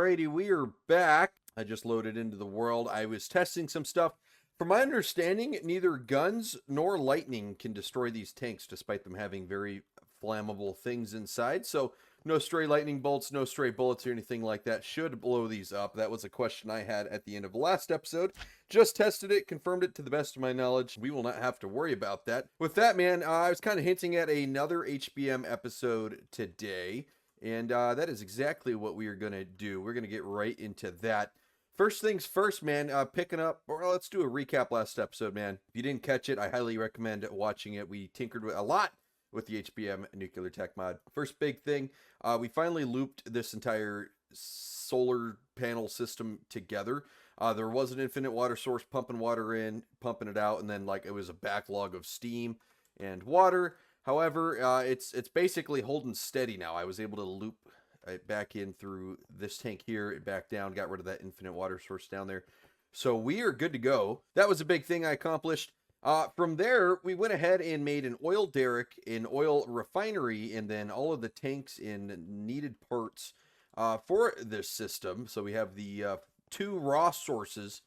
Alrighty, we are back. I just loaded into the world. I was testing some stuff. From my understanding, neither guns nor lightning can destroy these tanks, despite them having very flammable things inside. So no stray lightning bolts, no stray bullets or anything like that should blow these up. That was a question I had at the end of the last episode. Just tested it, confirmed it to the best of my knowledge. We will not have to worry about that. With that, man, I was kind of hinting at another HBM episode today. And that is exactly what we are going to do. We're going to get right into that. First things first, man, picking up, or let's do a recap last episode, man. If you didn't catch it, I highly recommend watching it. We tinkered with a lot with the HBM nuclear tech mod. First big thing, we finally looped this entire solar panel system together. There was an infinite water source pumping water in, pumping it out, and then like it was a backlog of steam and water. However, it's basically holding steady now. I was able to loop it back in through this tank here, it back down, got rid of that infinite water source down there. So we are good to go. That was a big thing I accomplished. From there, we went ahead and made an oil derrick, an oil refinery, and then all of the tanks and needed parts for this system. So we have the two raw sources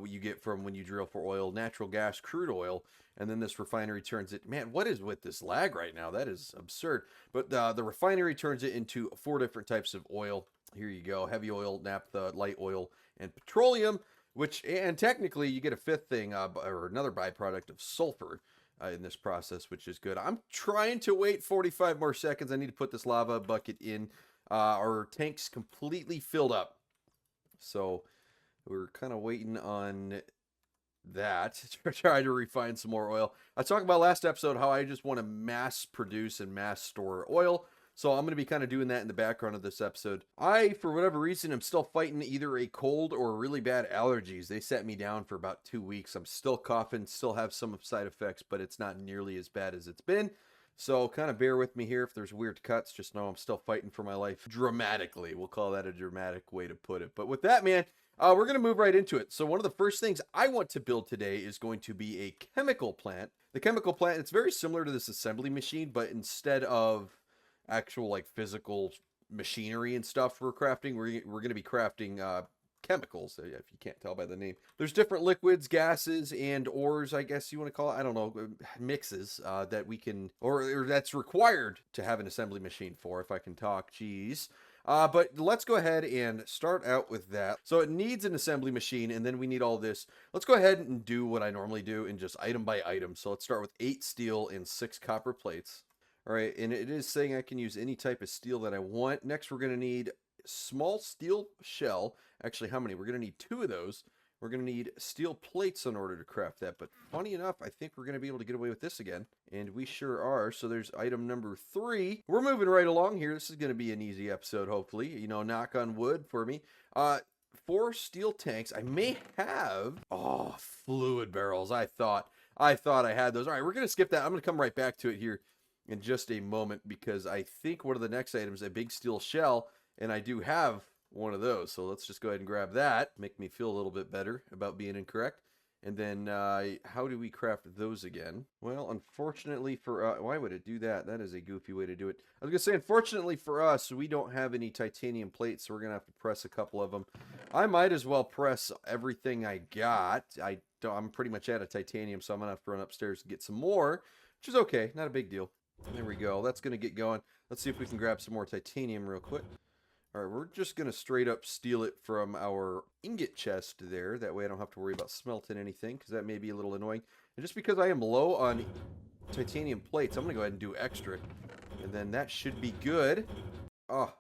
you get from when you drill for oil, natural gas, crude oil, and then this refinery turns it. Man, what is with this lag right now? That is absurd. But the refinery turns it into 4 different types of oil. Here you go: heavy oil, naphtha, light oil, and petroleum. And technically you get a 5th thing, or another byproduct of sulfur in this process, which is good. I'm trying to wait 45 more seconds. I need to put this lava bucket in. Our tank's completely filled up, so we're kind of waiting on that to try to refine some more oil. I talked about last episode how I just want to mass produce and mass store oil. So I'm going to be kind of doing that in the background of this episode. For whatever reason, I'm still fighting either a cold or really bad allergies. They set me down for about 2 weeks. I'm still coughing, still have some side effects, but it's not nearly as bad as it's been. So kind of bear with me here. If there's weird cuts, just know I'm still fighting for my life dramatically. We'll call that a dramatic way to put it. But with that, man, we're going to move right into it. So one of the first things I want to build today is going to be a chemical plant. The chemical plant, it's very similar to this assembly machine, but instead of actual like physical machinery and stuff we're crafting, we're going to be crafting chemicals, if you can't tell by the name. There's different liquids, gases, and ores, I guess you want to call it. I don't know, mixes that we can, or that's required to have an assembly machine for, if I can talk. Jeez. But let's go ahead and start out with that. So it needs an assembly machine, and then we need all this. Let's go ahead and do what I normally do and just item by item. So let's start with 8 steel and 6 copper plates. All right, and it is saying I can use any type of steel that I want. Next, we're going to need small steel shell. Actually, how many? We're going to need 2 of those. We're going to need steel plates in order to craft that. But funny enough, I think we're going to be able to get away with this again. And we sure are. So there's item number 3. We're moving right along here. This is going to be an easy episode, hopefully. You know, knock on wood for me. 4 steel tanks. I may have... Oh, fluid barrels. I thought I had those. All right, we're going to skip that. I'm going to come right back to it here in just a moment, because I think one of the next items is a big steel shell, and I do have one of those. So let's just go ahead and grab that. Make me feel a little bit better about being incorrect. And then how do we craft those again? Well, unfortunately for why would it do that? That is a goofy way to do it. I was gonna say, unfortunately for us, we don't have any titanium plates, so we're gonna have to press a couple of them. I might as well press everything I got. I'm pretty much out of titanium, so I'm gonna have to run upstairs and get some more, which is okay, not a big deal. There we go. That's gonna get going. Let's see if we can grab some more titanium real quick. All right, we're just going to straight up steal it from our ingot chest there. That way I don't have to worry about smelting anything, because that may be a little annoying. And just because I am low on titanium plates, I'm going to go ahead and do extra. And then that should be good. Oh,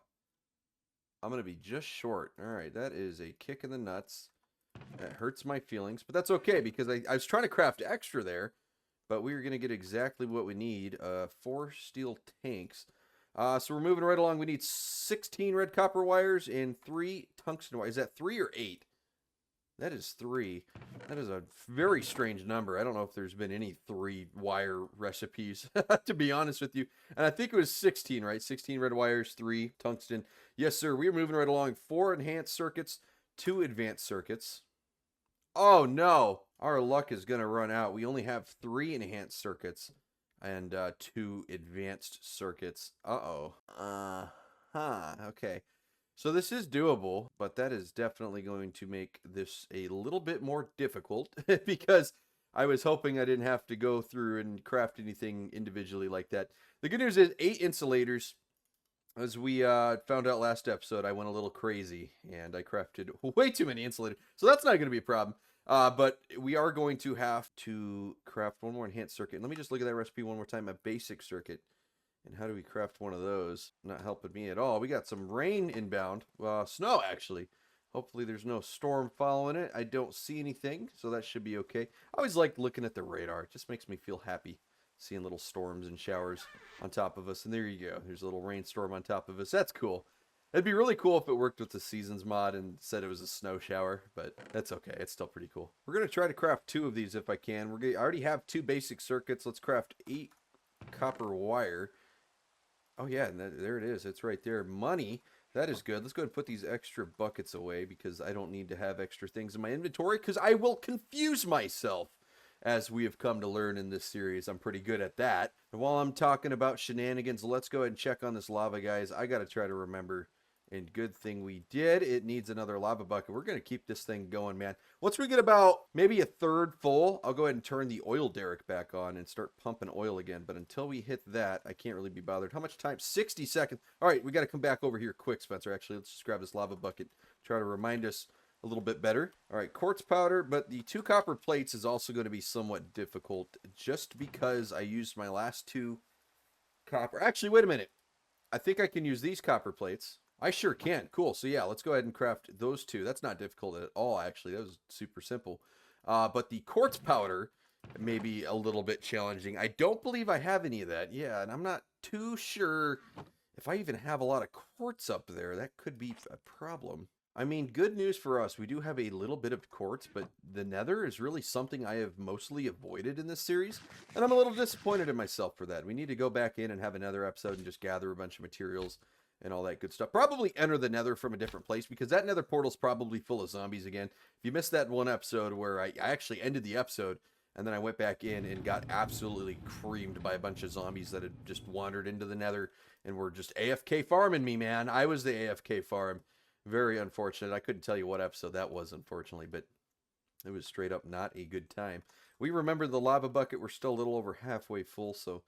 I'm going to be just short. All right, that is a kick in the nuts. That hurts my feelings, but that's okay, because I was trying to craft extra there, but we are going to get exactly what we need. 4 steel tanks. So we're moving right along. We need 16 red copper wires and 3 tungsten wires. Is that 3 or 8? That is 3. That is a very strange number. I don't know if there's been any 3 wire recipes, to be honest with you. And I think it was 16, right? 16 red wires, 3 tungsten. Yes, sir. We are moving right along. 4 enhanced circuits, 2 advanced circuits. Oh, no. Our luck is going to run out. We only have 3 enhanced circuits and 2 advanced circuits. Okay. So this is doable, but that is definitely going to make this a little bit more difficult because I was hoping I didn't have to go through and craft anything individually like that. The good news is 8 insulators. As we found out last episode, I went a little crazy and I crafted way too many insulators. So that's not going to be a problem. But we are going to have to craft one more enhanced circuit. Let me just look at that recipe one more time. A basic circuit. And how do we craft one of those? Not helping me at all. We got some rain inbound. Snow, actually. Hopefully there's no storm following it. I don't see anything, so that should be okay. I always like looking at the radar. It just makes me feel happy seeing little storms and showers on top of us. And there you go. There's a little rainstorm on top of us. That's cool. It'd be really cool if it worked with the Seasons mod and said it was a snow shower, but that's okay. It's still pretty cool. We're going to try to craft 2 of these if I can. I already have 2 basic circuits. Let's craft 8 copper wire. Oh, yeah, and there it is. It's right there. Money. That is good. Let's go ahead and put these extra buckets away because I don't need to have extra things in my inventory because I will confuse myself, as we have come to learn in this series. I'm pretty good at that. And while I'm talking about shenanigans, let's go ahead and check on this lava, guys. I got to try to remember. And good thing we did. It needs another lava bucket. We're going to keep this thing going, man. Once we get about maybe a third full, I'll go ahead and turn the oil derrick back on and start pumping oil again. But until we hit that, I can't really be bothered. How much time? 60 seconds. All right, we got to come back over here quick, Spencer. Actually, let's just grab this lava bucket. Try to remind us a little bit better. All right, quartz powder, but the 2 copper plates is also going to be somewhat difficult just because I used my last 2 copper. Actually, wait a minute. I think I can use these copper plates. I sure can. Cool. So yeah, let's go ahead and craft those 2. That's not difficult at all, actually. That was super simple. But the quartz powder may be a little bit challenging. I don't believe I have any of that. Yeah, and I'm not too sure if I even have a lot of quartz up there. That could be a problem. I mean, good news for us. We do have a little bit of quartz, but the nether is really something I have mostly avoided in this series. And I'm a little disappointed in myself for that. We need to go back in and have another episode and just gather a bunch of materials and all that good stuff. Probably enter the nether from a different place because that nether portal's probably full of zombies again. If you missed that one episode where I actually ended the episode and then I went back in and got absolutely creamed by a bunch of zombies that had just wandered into the nether and were just AFK farming me, man. I was the AFK farm. Very unfortunate. I couldn't tell you what episode that was, unfortunately, but it was straight up not a good time. We remember the lava bucket. We're still a little over halfway full, so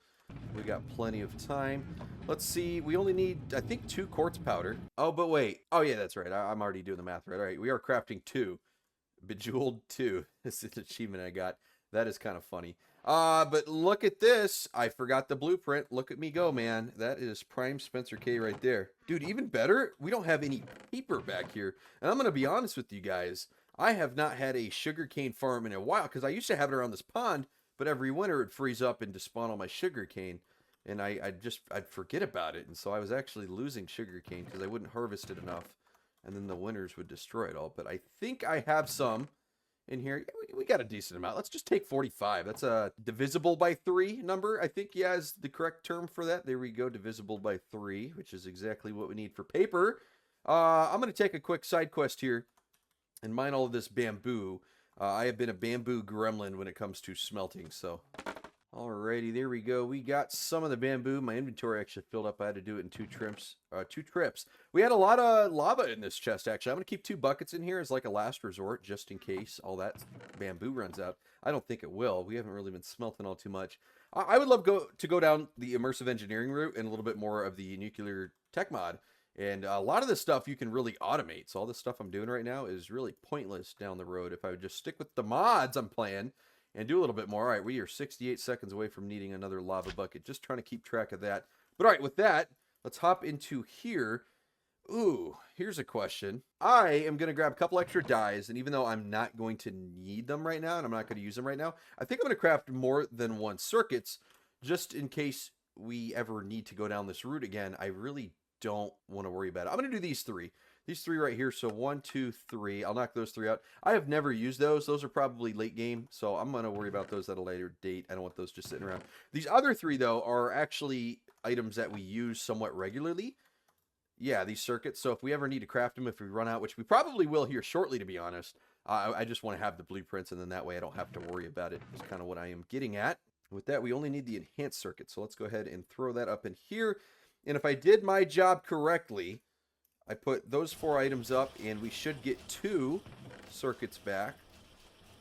we got plenty of time. Let's see. We only need, I think, 2 quartz powder. Oh, but wait. Oh, yeah, that's right. I'm already doing the math right. All right, we are crafting 2. Bejeweled 2. This is an achievement I got. That is kind of funny. But look at this. I forgot the blueprint. Look at me go, man. That is prime Spencer K right there. Dude, even better, we don't have any paper back here. And I'm going to be honest with you guys. I have not had a sugarcane farm in a while because I used to have it around this pond, but every winter it'd freeze up and despawn all my sugarcane. And I'd forget about it. And so I was actually losing sugarcane because I wouldn't harvest it enough. And then the winters would destroy it all. But I think I have some in here. We got a decent amount. Let's just take 45. That's a divisible by 3 number. I think, yeah, is the correct term for that. There we go, divisible by 3, which is exactly what we need for paper. I'm going to take a quick side quest here and mine all of this bamboo. I have been a bamboo gremlin when it comes to smelting, so alrighty, there we go. We got some of the bamboo. My inventory actually filled up. I had to do it in 2 trips. We had a lot of lava in this chest, actually. I'm going to keep 2 buckets in here as like a last resort, just in case all that bamboo runs out. I don't think it will. We haven't really been smelting all too much. I would love to go down the immersive engineering route and a little bit more of the nuclear tech mod. And a lot of this stuff you can really automate. So all this stuff I'm doing right now is really pointless down the road. If I would just stick with the mods I'm playing and do a little bit more. All right, we are 68 seconds away from needing another lava bucket. Just trying to keep track of that. But all right, with that, let's hop into here. Ooh, here's a question. I am going to grab a couple extra dyes, and even though I'm not going to need them right now, and I'm not going to use them right now, I think I'm going to craft more than 1 circuits, just in case we ever need to go down this route again. I really don't want to worry about it. I'm going to do these 3. These 3 right here. So 1, 2, 3. I'll knock those 3 out. I have never used those. Those are probably late game. So I'm going to worry about those at a later date. I don't want those just sitting around. These other 3, though, are actually items that we use somewhat regularly. Yeah, these circuits. So if we ever need to craft them, if we run out, which we probably will here shortly, to be honest, I just want to have the blueprints, and then that way I don't have to worry about it. That's kind of what I am getting at. With that, we only need the enhanced circuit. So let's go ahead and throw that up in here. And if I did my job correctly, I put those 4 items up, and we should get 2 circuits back.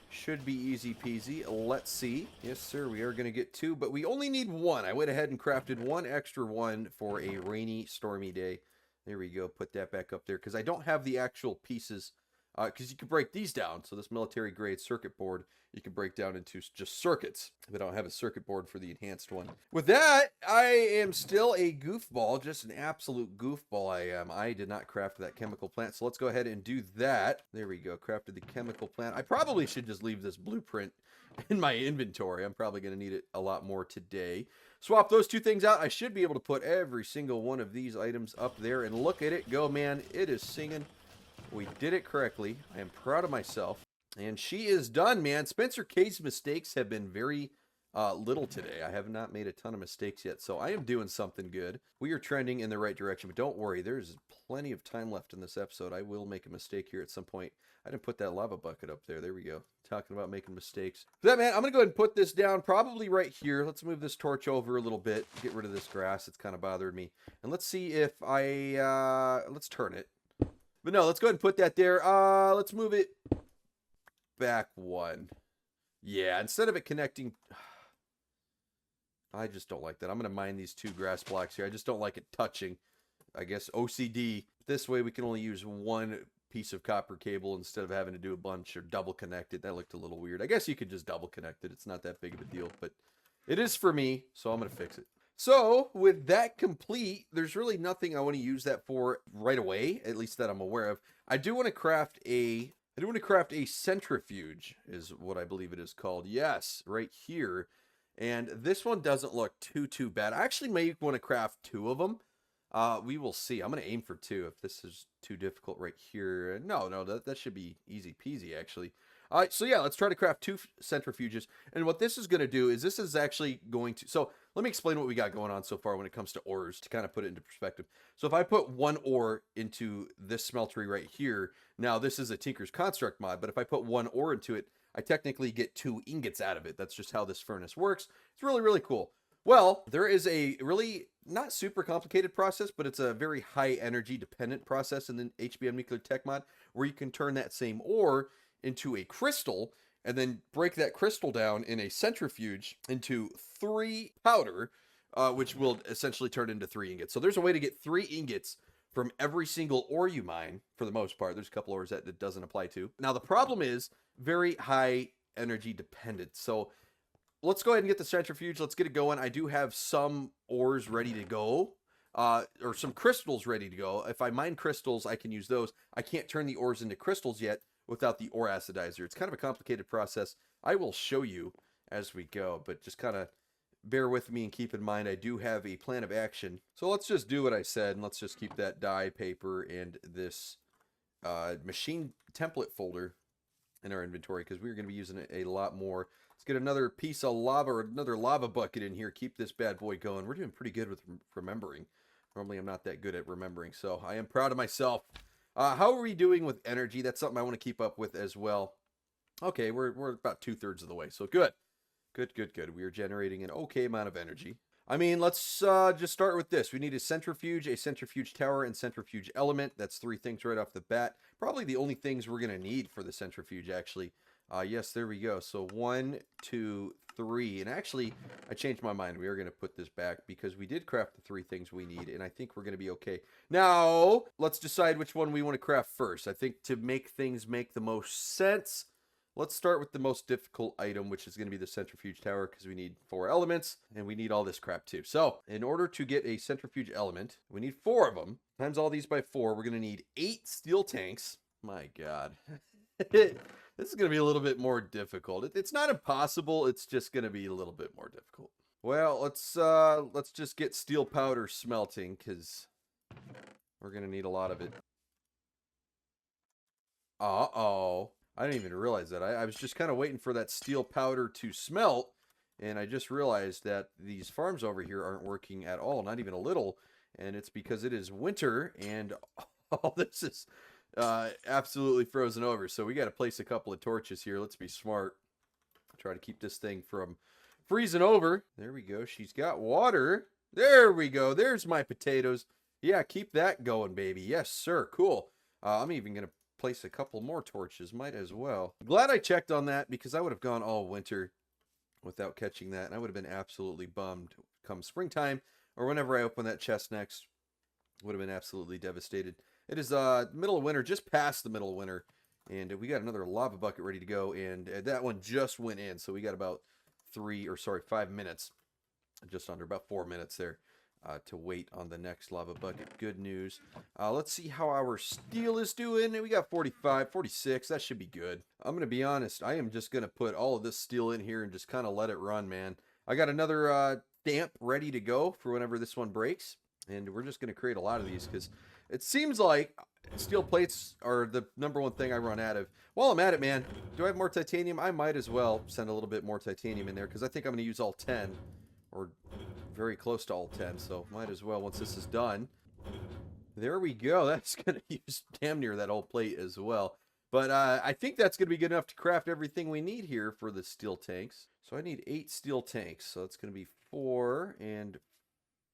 Should be easy peasy. Let's see. Yes, sir, we are going to get 2, but we only need 1. I went ahead and crafted 1 extra one for a rainy, stormy day. There we go. Put that back up there, because I don't have the actual pieces, because you can break these down. So this military-grade circuit board, you can break down into just circuits. But I don't have a circuit board for the enhanced one. With that, I am still a goofball, just an absolute goofball I am. I did not craft that chemical plant, so let's go ahead and do that. There we go, crafted the chemical plant. I probably should just leave this blueprint in my inventory. I'm probably going to need it a lot more today. Swap those 2 things out. I should be able to put every single one of these items up there, and look at it go, man. It is singing. We did it correctly. I am proud of myself. And she is done, man. Spencer K's mistakes have been very little today. I have not made a ton of mistakes yet, so I am doing something good. We are trending in the right direction, but don't worry. There's plenty of time left in this episode. I will make a mistake here at some point. I didn't put that lava bucket up there. There we go. Talking about making mistakes. For that, man, I'm going to go ahead and put this down probably right here. Let's move this torch over a little bit. Get rid of this grass. It's kind of bothered me. And let's see if let's turn it. But no, let's go ahead and put that there. Let's move it back 1. Yeah, instead of it connecting, I just don't like that. I'm going to mine these 2 grass blocks here. I just don't like it touching. I guess OCD. This way we can only use 1 piece of copper cable instead of having to do a bunch or double connect it. That looked a little weird. I guess you could just double connect it. It's not that big of a deal, but it is for me, so I'm going to fix it. So with that complete, there's really nothing I want to use that for right away, at least that I'm aware of. I do want to craft a centrifuge, is what I believe it is called. Yes, right here. And this one doesn't look too bad. I actually may want to craft 2 of them. We will see. I'm going to aim for 2 if this is too difficult right here. No, that should be easy peasy, actually. All right, so yeah, let's try to craft 2 centrifuges. And what this is going to do is this is actually going to... So let me explain what we got going on so far when it comes to ores to kind of put it into perspective. So if I put 1 ore into this smeltery right here, now this is a Tinker's Construct mod, but if I put 1 ore into it, I technically get 2 ingots out of it. That's just how this furnace works. It's really, really cool. Well, there is a really not super complicated process, but it's a very high energy dependent process in the HBM Nuclear Tech mod where you can turn that same ore into a crystal and then break that crystal down in a centrifuge into 3 powder, which will essentially turn into 3 ingots. So there's a way to get 3 ingots from every single ore you mine, for the most part. There's a couple ores that it doesn't apply to. Now, the problem is very high energy dependent. So let's go ahead and get the centrifuge. Let's get it going. I do have some ores ready to go, or some crystals ready to go. If I mine crystals, I can use those. I can't turn the ores into crystals yet without the ore acidizer. It's kind of a complicated process. I will show you as we go, but just kind of bear with me and keep in mind I do have a plan of action. So let's just do what I said, and let's just keep that dye paper and this machine template folder in our inventory because we're going to be using it a lot more. Let's get another piece of lava or another lava bucket in here. Keep this bad boy going. We're doing pretty good with remembering. Normally I'm not that good at remembering, so I am proud of myself. How are we doing with energy? That's something I want to keep up with as well. Okay, we're about 2/3 of the way, so good. Good. We are generating an okay amount of energy. I mean, let's just start with this. We need a centrifuge tower, and centrifuge element. That's 3 things right off the bat. Probably the only things we're going to need for the centrifuge, actually. Yes, there we go. So 1, 2, 3. And actually, I changed my mind. We are going to put this back because we did craft the 3 things we need, and I think we're going to be okay. Now, let's decide which one we want to craft first. I think to make things make the most sense, let's start with the most difficult item, which is going to be the centrifuge tower, because we need 4 elements, and we need all this crap too. So, in order to get a centrifuge element, we need 4 of them. Times all these by 4, we're going to need 8 steel tanks. My God. This is going to be a little bit more difficult. It's not impossible, it's just going to be a little bit more difficult. Well, let's just get steel powder smelting, because we're going to need a lot of it. Uh-oh. I didn't even realize that. I was just kind of waiting for that steel powder to smelt, and I just realized that these farms over here aren't working at all, not even a little, and it's because it is winter, and all this is absolutely frozen over. So we got to place a couple of torches here. Let's be smart. Try to keep this thing from freezing over. There we go. She's got water. There we go. There's my potatoes. Yeah, keep that going, baby. Yes, sir. Cool. I'm even going to place a couple more torches. Might as well. Glad I checked on that because I would have gone all winter without catching that, and I would have been absolutely bummed come springtime or whenever I open that chest next. Would have been absolutely devastated. It is middle of winter, just past the middle of winter, and we got another lava bucket ready to go, and that one just went in, so we got about 5 minutes, just under about 4 minutes there to wait on the next lava bucket. Good news. Let's see how our steel is doing. We got 45, 46. That should be good. I'm going to be honest. I am just going to put all of this steel in here and just kind of let it run, man. I got another stamp ready to go for whenever this one breaks. And we're just going to create a lot of these because it seems like steel plates are the #1 thing I run out of. While I'm at it, man, do I have more titanium? I might as well send a little bit more titanium in there because I think I'm going to use all 10 or very close to all 10. So might as well once this is done. There we go. That's going to use damn near that whole plate as well. But I think that's going to be good enough to craft everything we need here for the steel tanks. So I need 8 steel tanks. So it's going to be 4 and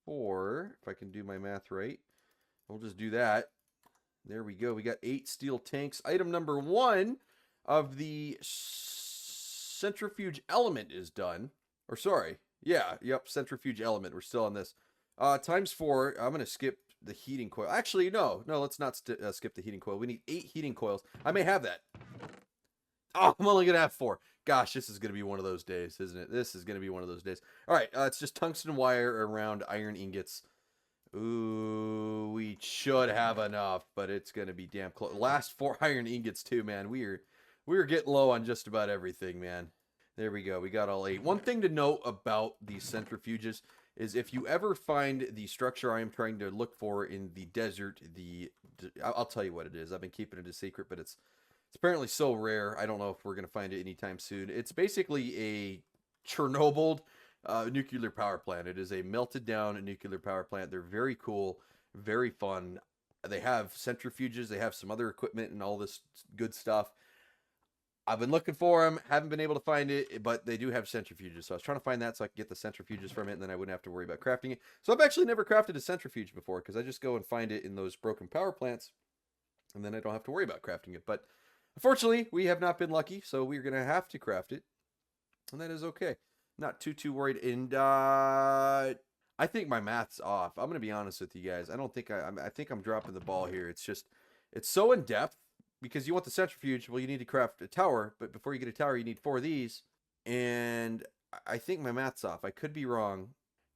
4, if I can do my math right. We'll just do that. There we go. We got 8 steel tanks. Item number 1 of the centrifuge element is done. Or sorry. Yeah, yep, centrifuge element. We're still on this. Times 4. I'm going to skip the heating coil. Actually, no, let's not skip the heating coil. We need 8 heating coils. I may have that. Oh, I'm only going to have 4. Gosh, this is going to be one of those days, isn't it? This is going to be one of those days. All right, it's just tungsten wire around iron ingots. Ooh, we should have enough, but it's going to be damn close. Last 4 iron ingots too, man. We're getting low on just about everything, man. There we go. We got all 8. One thing to note about these centrifuges is if you ever find the structure I am trying to look for in the desert, I'll tell you what it is. I've been keeping it a secret, but it's apparently so rare. I don't know if we're going to find it anytime soon. It's basically a Chernobyl nuclear power plant. It is a melted down nuclear power plant. They're very cool, very fun. They have centrifuges. They have some other equipment and all this good stuff. I've been looking for them. Haven't been able to find it, but they do have centrifuges. So I was trying to find that so I could get the centrifuges from it, and then I wouldn't have to worry about crafting it. So I've actually never crafted a centrifuge before because I just go and find it in those broken power plants, and then I don't have to worry about crafting it. But unfortunately, we have not been lucky, so we're going to have to craft it, and that is okay. Not too worried. And I think my math's off. I'm going to be honest with you guys. I think I'm dropping the ball here. It's so in depth because you want the centrifuge. Well, you need to craft a tower, but before you get a tower, you need 4 of these. And I think my math's off. I could be wrong.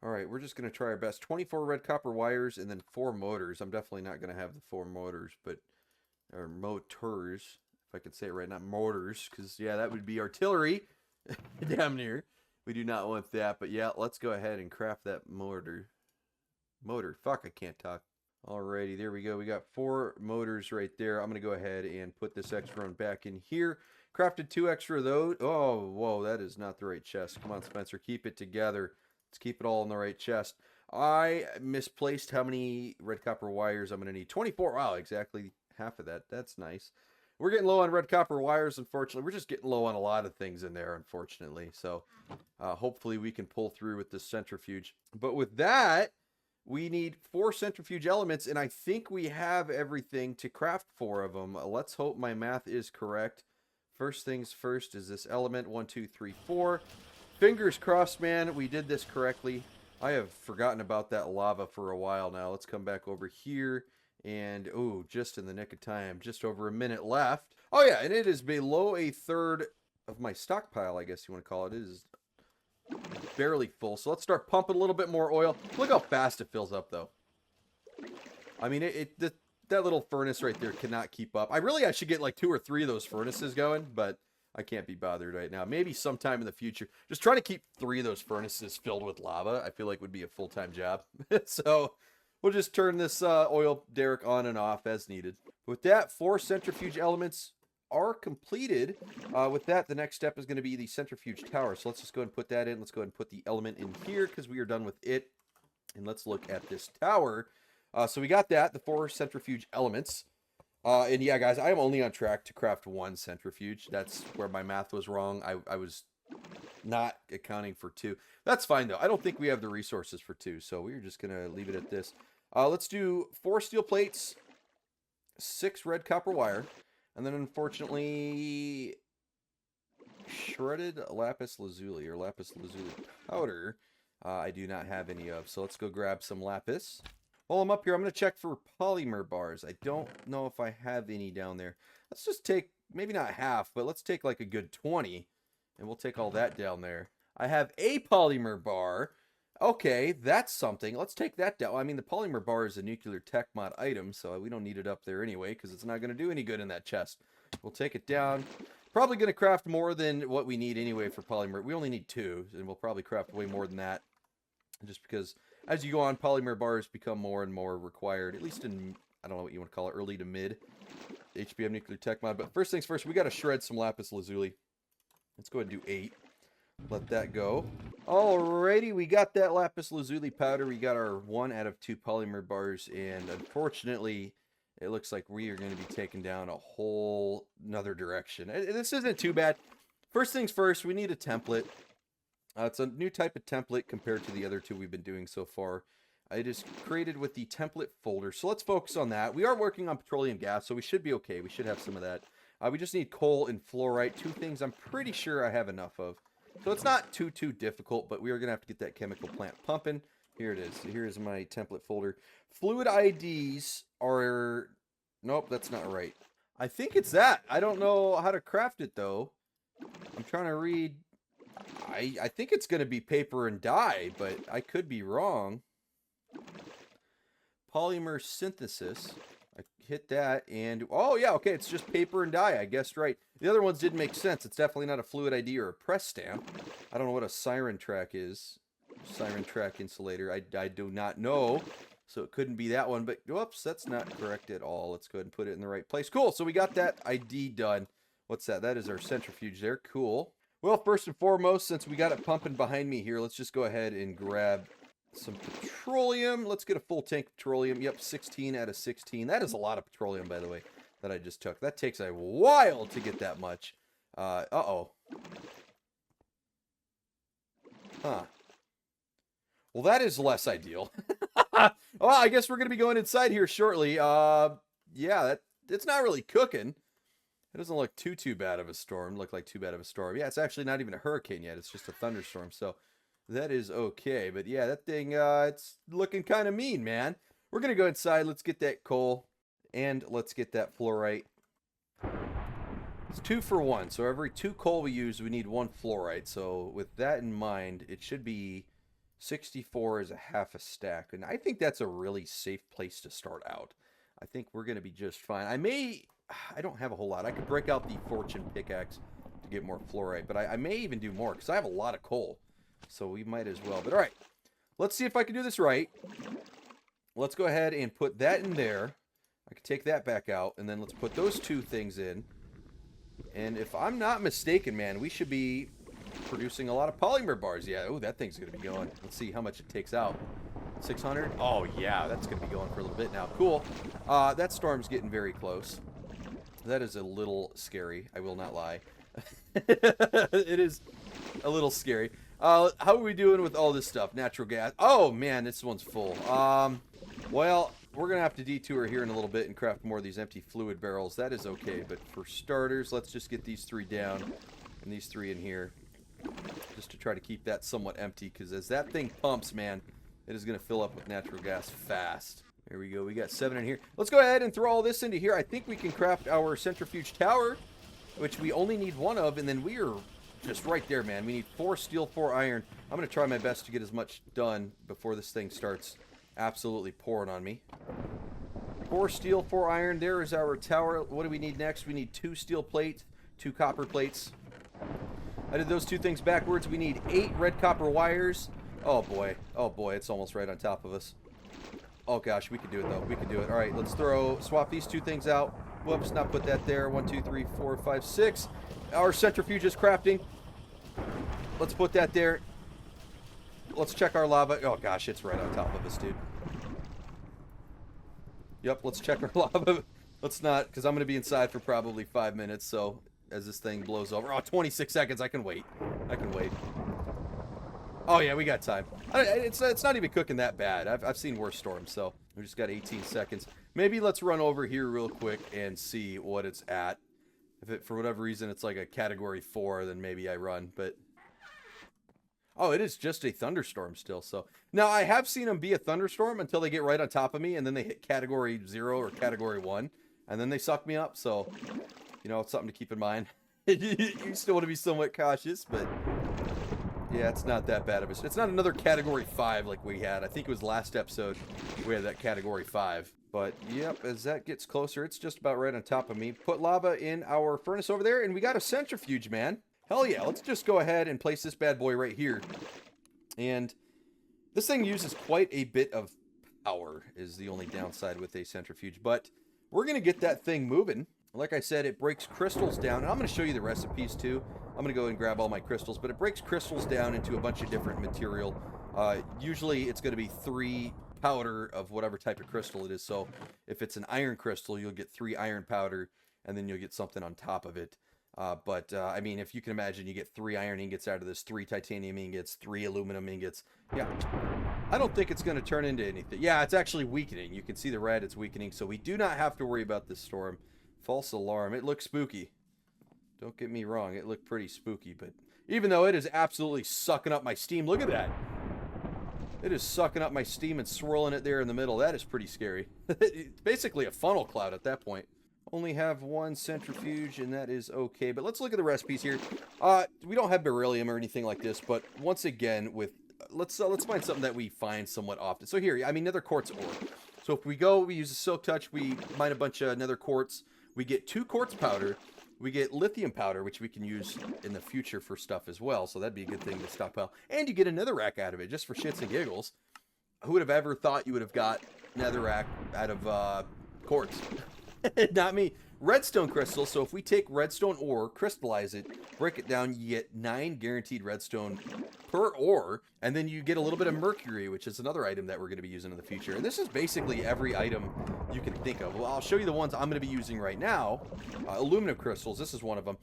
All right, we're just going to try our best. 24 red copper wires and then 4 motors. I'm definitely not going to have the 4 motors, or motors, if I could say it right, not mortars, because, yeah, that would be artillery. Damn near. We do not want that, but yeah, let's go ahead and craft that motor. Fuck, I can't talk. Alrighty, there we go. We got 4 motors right there. I'm going to go ahead and put this extra one back in here. Crafted 2 extra of those. Oh, whoa, that is not the right chest. Come on, Spencer, keep it together. Let's keep it all in the right chest. I misplaced how many red copper wires I'm going to need. 24. Wow, exactly half of that. That's nice. We're getting low on red copper wires, unfortunately. We're just getting low on a lot of things in there, unfortunately. So hopefully we can pull through with this centrifuge. But with that, we need 4 centrifuge elements, and I think we have everything to craft 4 of them. Let's hope my math is correct. First things first is this element. 1, 2, 3, 4. Fingers crossed, man, we did this correctly. I have forgotten about that lava for a while now. Let's come back over here. And, oh, just in the nick of time, just over a minute left. Oh, yeah, and it is below a third of my stockpile, I guess you want to call it. It is barely full. So let's start pumping a little bit more oil. Look how fast it fills up, though. I mean, that little furnace right there cannot keep up. I should get like 2 or 3 of those furnaces going, but I can't be bothered right now. Maybe sometime in the future. Just trying to keep 3 of those furnaces filled with lava, I feel like would be a full-time job. So we'll just turn this oil derrick on and off as needed. With that, 4 centrifuge elements are completed. With that, the next step is going to be the centrifuge tower. So let's just go ahead and put that in. Let's go ahead and put the element in here because we are done with it. And let's look at this tower. So we got that, the 4 centrifuge elements. And yeah, guys, I am only on track to craft 1 centrifuge. That's where my math was wrong. I was not accounting for 2. That's fine, though. I don't think we have the resources for 2, so we're just going to leave it at this. Let's do 4 steel plates, 6 red copper wire, and then unfortunately shredded lapis lazuli or lapis lazuli powder. I do not have any of, so let's go grab some lapis. While I'm up here, I'm going to check for polymer bars. I don't know if I have any down there. Let's just take, maybe not half, but let's take like a good 20, and we'll take all that down there. I have a polymer bar. Okay, that's something. Let's take that down. I mean, the polymer bar is a nuclear tech mod item, so we don't need it up there anyway, because it's not going to do any good in that chest. We'll take it down. Probably going to craft more than what we need anyway for polymer. We only need 2, and we'll probably craft way more than that. Just because as you go on, polymer bars become more and more required, at least in, I don't know what you want to call it, early to mid HBM nuclear tech mod. But first things first, we got to shred some lapis lazuli. Let's go ahead and do 8. Let that go. Alrighty, we got that lapis lazuli powder. We got our 1 out of 2 polymer bars, and unfortunately, it looks like we are going to be taken down a whole nother direction. This isn't too bad. First things first, we need a template. It's a new type of template compared to the other 2 we've been doing so far. It is created with the template folder, so let's focus on that. We are working on petroleum gas, so we should be okay. We should have some of that. We just need coal and fluorite, 2 things I'm pretty sure I have enough of. So it's not too difficult, but we are going to have to get that chemical plant pumping. Here it is. Here's my template folder. Fluid IDs are... Nope, that's not right. I think it's that. I don't know how to craft it, though. I'm trying to read... I think it's going to be paper and dye, but I could be wrong. Polymer synthesis. I hit that, and... Oh, yeah, okay, it's just paper and dye. I guessed right. The other ones didn't make sense. It's definitely not a fluid ID or a press stamp. I don't know what a siren track is. Siren track insulator. I do not know. So it couldn't be that one, but whoops, that's not correct at all. Let's go ahead and put it in the right place. Cool, so we got that ID done. What's that? That is our centrifuge there. Cool. Well, first and foremost, since we got it pumping behind me here, let's just go ahead and grab some petroleum. Let's get a full tank of petroleum. Yep, 16 out of 16. That is a lot of petroleum, by the way, that I just took. That takes a while to get that much. Uh-oh. Huh. Well, that is less ideal. Well, I guess we're going to be going inside here shortly. Yeah, it's not really cooking. It doesn't look too bad of a storm. Look like too bad of a storm. Yeah, it's actually not even a hurricane yet. It's just a thunderstorm. So that is okay. But yeah, that thing, it's looking kind of mean, man. We're going to go inside. Let's get that coal. And let's get that fluorite. It's 2 for 1. So every 2 coal we use, we need 1 fluorite. So with that in mind, it should be 64 is a half a stack. And I think that's a really safe place to start out. I think we're going to be just fine. I don't have a whole lot. I could break out the fortune pickaxe to get more fluorite, but I may even do more because I have a lot of coal. So we might as well. But all right, let's see if I can do this right. Let's go ahead and put that in there. I can take that back out, and then let's put those 2 things in. And if I'm not mistaken, man, we should be producing a lot of polymer bars. Yeah, oh, that thing's going to be going. Let's see how much it takes out. 600? Oh, yeah, that's going to be going for a little bit now. Cool. That storm's getting very close. That is a little scary. I will not lie. It is a little scary. How are we doing with all this stuff? Natural gas. Oh, man, this one's full. Well, we're going to have to detour here in a little bit and craft more of these empty fluid barrels. That is okay, but for starters, let's just get these 3 down and these 3 in here just to try to keep that somewhat empty, because as that thing pumps, man, it is going to fill up with natural gas fast. There we go. We got 7 in here. Let's go ahead and throw all this into here. I think we can craft our centrifuge tower, which we only need 1 of, and then we are just right there, man. We need 4 steel, 4 iron. I'm going to try my best to get as much done before this thing starts absolutely pouring on me. 4 steel, 4 iron. There is our tower. What do we need next? We need 2 steel plates, 2 copper plates. I did those 2 things backwards. We need 8 red copper wires. Oh boy, it's almost right on top of us. Oh gosh, we can do it though. We can do it. All right, let's swap these 2 things out. Whoops, not put that there. 1, 2, 3, 4, 5, 6. Our centrifuge is crafting. Let's put that there. Let's check our lava. Oh gosh, it's right on top of us, dude. Yep, let's check our lava. Let's not, because I'm going to be inside for probably 5 minutes, so as this thing blows over. Oh, 26 seconds. I can wait. I can wait. Oh, yeah, we got time. It's not even cooking that bad. I've seen worse storms, so We just got 18 seconds. Maybe let's run over here real quick and see what it's at. If it, for whatever reason, it's like a category 4, then maybe I run. But oh, it is just a thunderstorm still. So now I have seen them be a thunderstorm until they get right on top of me, and then they hit category 0 or category 1, and then they suck me up. So, you know, it's something to keep in mind. You still want to be somewhat cautious, but yeah, it's not that bad of a... It's not another category 5 like we had. I think it was last episode we had that category 5. But, yep, as that gets closer, it's just about right on top of me. Put lava in our furnace over there, and we got a centrifuge, man. Hell yeah, let's just go ahead and place this bad boy right here. And this thing uses quite a bit of power, is the only downside with a centrifuge. But we're going to get that thing moving. Like I said, it breaks crystals down. And I'm going to show you the recipes, too. I'm going to go and grab all my crystals. But it breaks crystals down into a bunch of different material. Usually, it's going to be 3 powder of whatever type of crystal it is. So if it's an iron crystal, you'll get 3 iron powder, and then you'll get something on top of it. I mean, if you can imagine, you get 3 iron ingots out of this, 3 titanium ingots, 3 aluminum ingots. Yeah, I don't think it's going to turn into anything. Yeah, it's actually weakening. You can see the red, it's weakening. So we do not have to worry about this storm. False alarm. It looks spooky. Don't get me wrong. It looked pretty spooky, but even though it is absolutely sucking up my steam, look at that. It is sucking up my steam and swirling it there in the middle. That is pretty scary. It's basically a funnel cloud at that point. Only have 1 centrifuge, and that is okay. But let's look at the recipes here. We don't have beryllium or anything like this, but once again, with let's find something that we find somewhat often. So here, I mean, nether quartz ore. So if we go, we use a silk touch, we mine a bunch of nether quartz. We get 2 quartz powder. We get lithium powder, which we can use in the future for stuff as well. So that'd be a good thing to stockpile. And you get a netherrack out of it, just for shits and giggles. Who would have ever thought you would have got netherrack out of quartz? Not me. Redstone crystals. So if we take redstone ore, crystallize it, break it down, you get 9 guaranteed redstone per ore. And then you get a little bit of mercury, which is another item that we're going to be using in the future. And this is basically every item you can think of. Well, I'll show you the ones I'm going to be using right now. Aluminum crystals. This is one of them.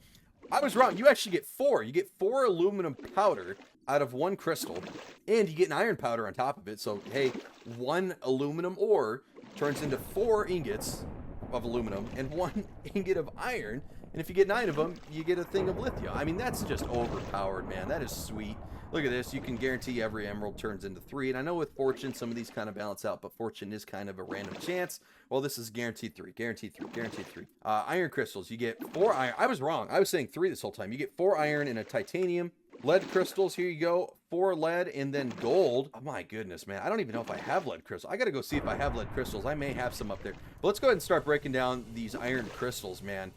I was wrong. You actually get 4. You get 4 aluminum powder out of 1 crystal. And you get an iron powder on top of it. So, hey, 1 aluminum ore turns into 4 ingots of aluminum and 1 ingot of iron, and if you get 9 of them, you get a thing of lithium. I mean, that's just overpowered, man. That is sweet. Look at this. You can guarantee every emerald turns into 3, and I know with fortune, some of these kind of balance out, but fortune is kind of a random chance. Well, this is guaranteed 3, guaranteed 3, guaranteed 3. Iron crystals, you get 4 iron. I was wrong. I was saying 3 this whole time. You get 4 iron and a titanium. Lead crystals, here you go. 4 lead and then gold. Oh my goodness, man. I don't even know if I have lead crystals. I gotta go see if I have lead crystals. I may have some up there. But let's go ahead and start breaking down these iron crystals, man.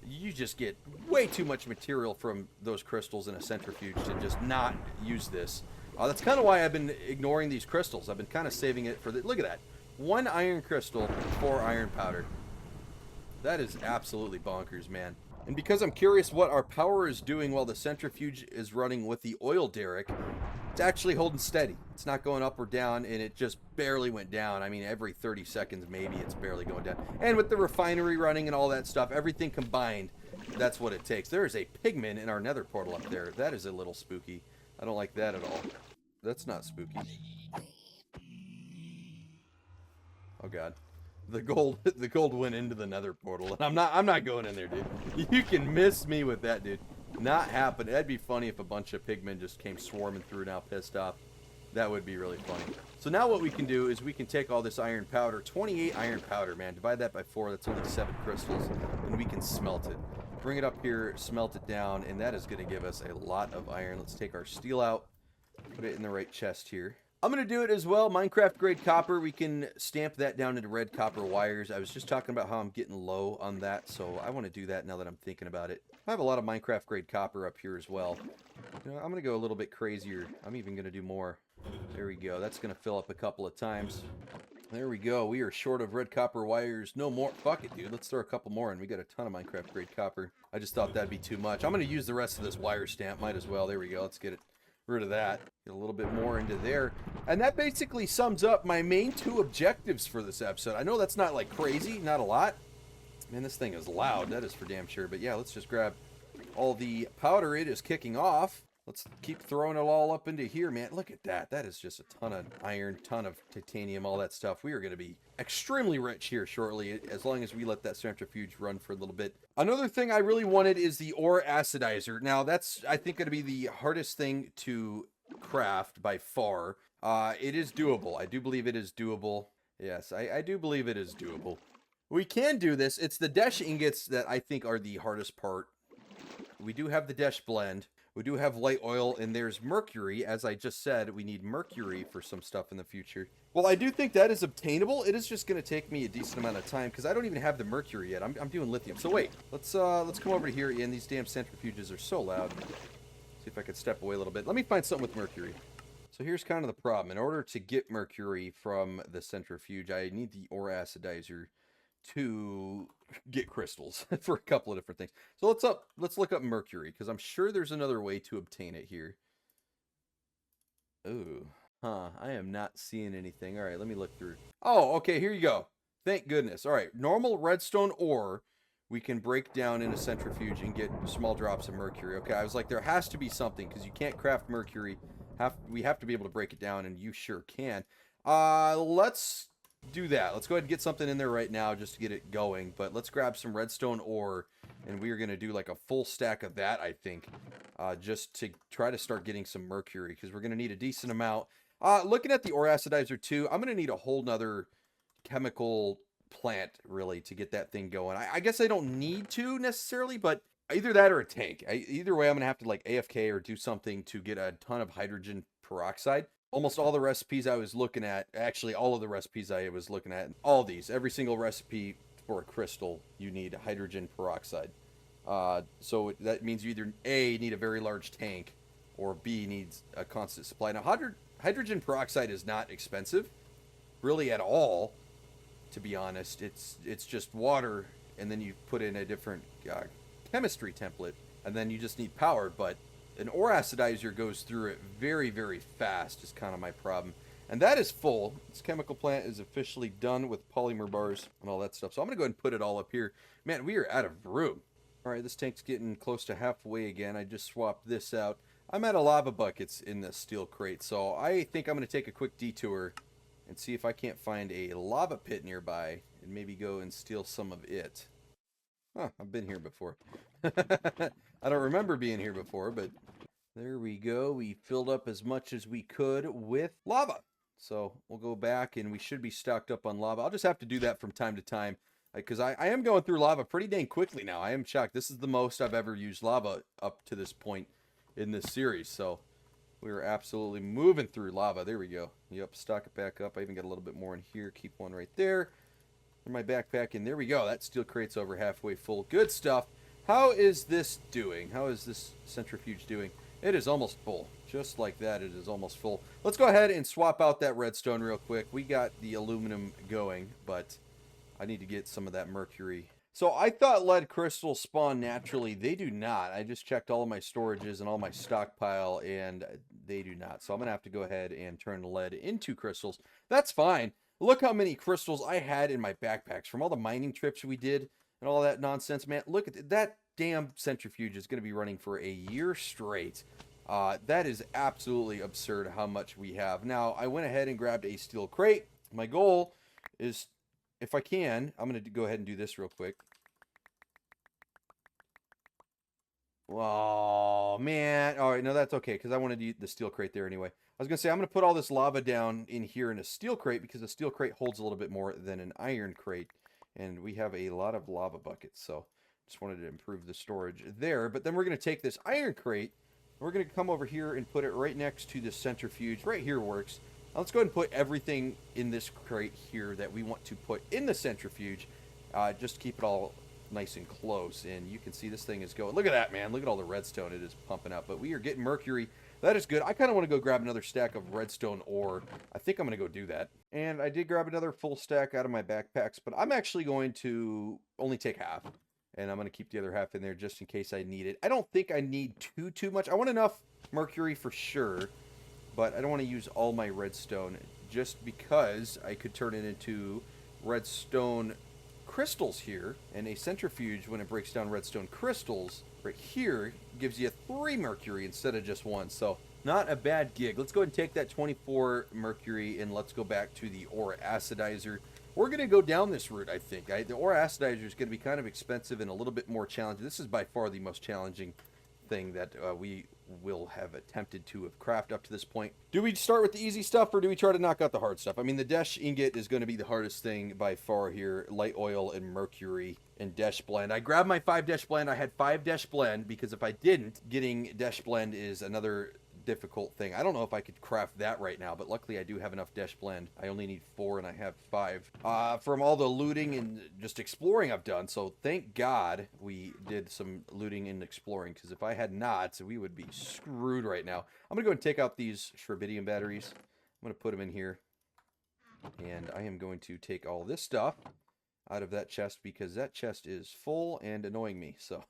You just get way too much material from those crystals in a centrifuge to just not use this. That's kind of why I've been ignoring these crystals. I've been kind of saving it for the... Look at that. 1 iron crystal, 4 iron powder. That is absolutely bonkers, man. And because I'm curious what our power is doing while the centrifuge is running with the oil derrick, it's actually holding steady. It's not going up or down, and it just barely went down. I mean, every 30 seconds, maybe it's barely going down. And with the refinery running and all that stuff, everything combined, that's what it takes. There is a pigman in our nether portal up there. That is a little spooky. I don't like that at all. That's not spooky. Oh, God. The gold went into the nether portal, and I'm not going in there, dude. You can miss me with that, dude. Not happening. That'd be funny if a bunch of pigmen just came swarming through now, pissed off. That would be really funny. So now what we can do is we can take all this iron powder, 28 iron powder, man. Divide that by 4, that's only 7 crystals, and we can smelt it. Bring it up here, smelt it down, and that is going to give us a lot of iron. Let's take our steel out, put it in the right chest here. I'm going to do it as well. Minecraft grade copper. We can stamp that down into red copper wires. I was just talking about how I'm getting low on that, so I want to do that now that I'm thinking about it. I have a lot of Minecraft grade copper up here as well. You know, I'm going to go a little bit crazier. I'm even going to do more. There we go. That's going to fill up a couple of times. There we go. We are short of red copper wires. No more. Fuck it, dude. Let's throw a couple more in. We got a ton of Minecraft grade copper. I just thought that'd be too much. I'm going to use the rest of this wire stamp. Might as well. There we go. Let's get it. Rid of that. Get a little bit more into there. And that basically sums up my main 2 objectives for this episode. I know that's not like crazy, not a lot. Man, this thing is loud. That is for damn sure. But yeah, let's just grab all the powder. It is kicking off. Let's keep throwing it all up into here, man. Look at that. That is just a ton of iron, ton of titanium, all that stuff. We are going to be extremely rich here shortly, as long as we let that centrifuge run for a little bit. Another thing I really wanted is the ore acidizer. Now, that's, I think, going to be the hardest thing to craft by far. It is doable. I do believe it is doable. Yes, I do believe it is doable. We can do this. It's the Desh ingots that I think are the hardest part. We do have the Desh blend. We do have light oil, and there's mercury. As I just said, we need mercury for some stuff in the future. Well, I do think that is obtainable. It is just going to take me a decent amount of time, because I don't even have the mercury yet. I'm doing lithium. So wait, let's come over to here, and these damn centrifuges are so loud. See if I can step away a little bit. Let me find something with mercury. So here's kind of the problem. In order to get mercury from the centrifuge, I need the ore acidizer to get crystals for a couple of different things. So let's look up mercury, because I'm sure there's another way to obtain it here. Ooh, I am not seeing anything. All right, let me look through. Oh, okay, here you go. Thank goodness. All right, normal redstone ore we can break down in a centrifuge and get small drops of mercury. Okay, I was like, there has to be something, because you can't craft mercury. We have to be able to break it down, and you sure can. Let's do that. Let's go ahead and get something in there right now just to get it going. But let's grab some redstone ore, and we are going to do like a full stack of that, I think, just to try to start getting some mercury, because we're going to need a decent amount. Looking at the ore acidizer too, I'm going to need a whole nother chemical plant, really, to get that thing going. I guess I don't need to necessarily, but either that or a tank. Either way, I'm going to have to like AFK or do something to get a ton of hydrogen peroxide. Almost all the recipes I was looking at, actually all of the recipes I was looking at, all these, every single recipe for a crystal, you need hydrogen peroxide. So that means you either A, need a very large tank, or B, needs a constant supply. Now, hydrogen peroxide is not expensive, really at all, to be honest. It's just water, and then you put in a different chemistry template, and then you just need power, but an ore acidizer goes through it very, very fast is kind of my problem. And that is full. This chemical plant is officially done with polymer bars and all that stuff. So I'm going to go ahead and put it all up here. Man, we are out of room. All right, this tank's getting close to halfway again. I just swapped this out. I'm out of lava buckets in the steel crate. So I think I'm going to take a quick detour and see if I can't find a lava pit nearby and maybe go and steal some of it. Huh, I've been here before. I don't remember being here before, but there we go. We filled up as much as we could with lava. So we'll go back, and we should be stocked up on lava. I'll just have to do that from time to time, because I am going through lava pretty dang quickly now. I am shocked. This is the most I've ever used lava up to this point in this series. So we are absolutely moving through lava. There we go. Yep, stock it back up. I even got a little bit more in here. Keep one right there. In my backpack, and there we go. That steel crate's over halfway full. Good stuff. How is this doing? How is this centrifuge doing? It is almost full. Just like that, it is almost full. Let's go ahead and swap out that redstone real quick. We got the aluminum going, but I need to get some of that mercury. So I thought lead crystals spawn naturally. They do not. I just checked all of my storages and all my stockpile, and they do not. So I'm going to have to go ahead and turn lead into crystals. That's fine. Look how many crystals I had in my backpacks from all the mining trips we did and all that nonsense, man. Look at that damn centrifuge is going to be running for a year straight. That is absolutely absurd how much we have. Now, I went ahead and grabbed a steel crate. My goal is, if I can, I'm going to go ahead and do this real quick. Oh, man. All right, no, that's okay, because I wanted to use the steel crate there anyway. I was going to say, I'm going to put all this lava down in here in a steel crate, because a steel crate holds a little bit more than an iron crate. And we have a lot of lava buckets, so just wanted to improve the storage there. But then we're going to take this iron crate, we're going to come over here and put it right next to the centrifuge. Right here works. Now let's go ahead and put everything in this crate here that we want to put in the centrifuge, just to keep it all nice and close. And you can see this thing is going. Look at that, man. Look at all the redstone it is pumping out. But we are getting mercury. That is good. I kind of want to go grab another stack of redstone ore. I think I'm going to go do that. And I did grab another full stack out of my backpacks, but I'm actually going to only take half. And I'm going to keep the other half in there just in case I need it. I don't think I need too much. I want enough mercury for sure, but I don't want to use all my redstone just because I could turn it into redstone crystals here, and a centrifuge, when it breaks down redstone crystals, right here, gives you 3 mercury instead of just 1. So not a bad gig. Let's go ahead and take that 24 mercury, and let's go back to the ore acidizer. We're going to go down this route, I think. The ore acidizer is going to be kind of expensive and a little bit more challenging. This is by far the most challenging thing that we will have attempted to have craft up to this point. Do we start with the easy stuff, or do we try to knock out the hard stuff? I mean, the Desh ingot is going to be the hardest thing by far here. Light oil and mercury and Desh blend. I grabbed my 5 Desh blend. I had 5 Desh blend because if I didn't, getting Desh blend is another difficult thing. I don't know if I could craft that right now, but luckily I do have enough Desh blend. I only need 4 and I have 5 from all the looting and just exploring I've done. So thank God we did some looting and exploring, because if I had not, we would be screwed right now. I'm gonna go and take out these Shrebidium batteries. I'm gonna put them in here, and I am going to take all this stuff out of that chest because that chest is full and annoying me. So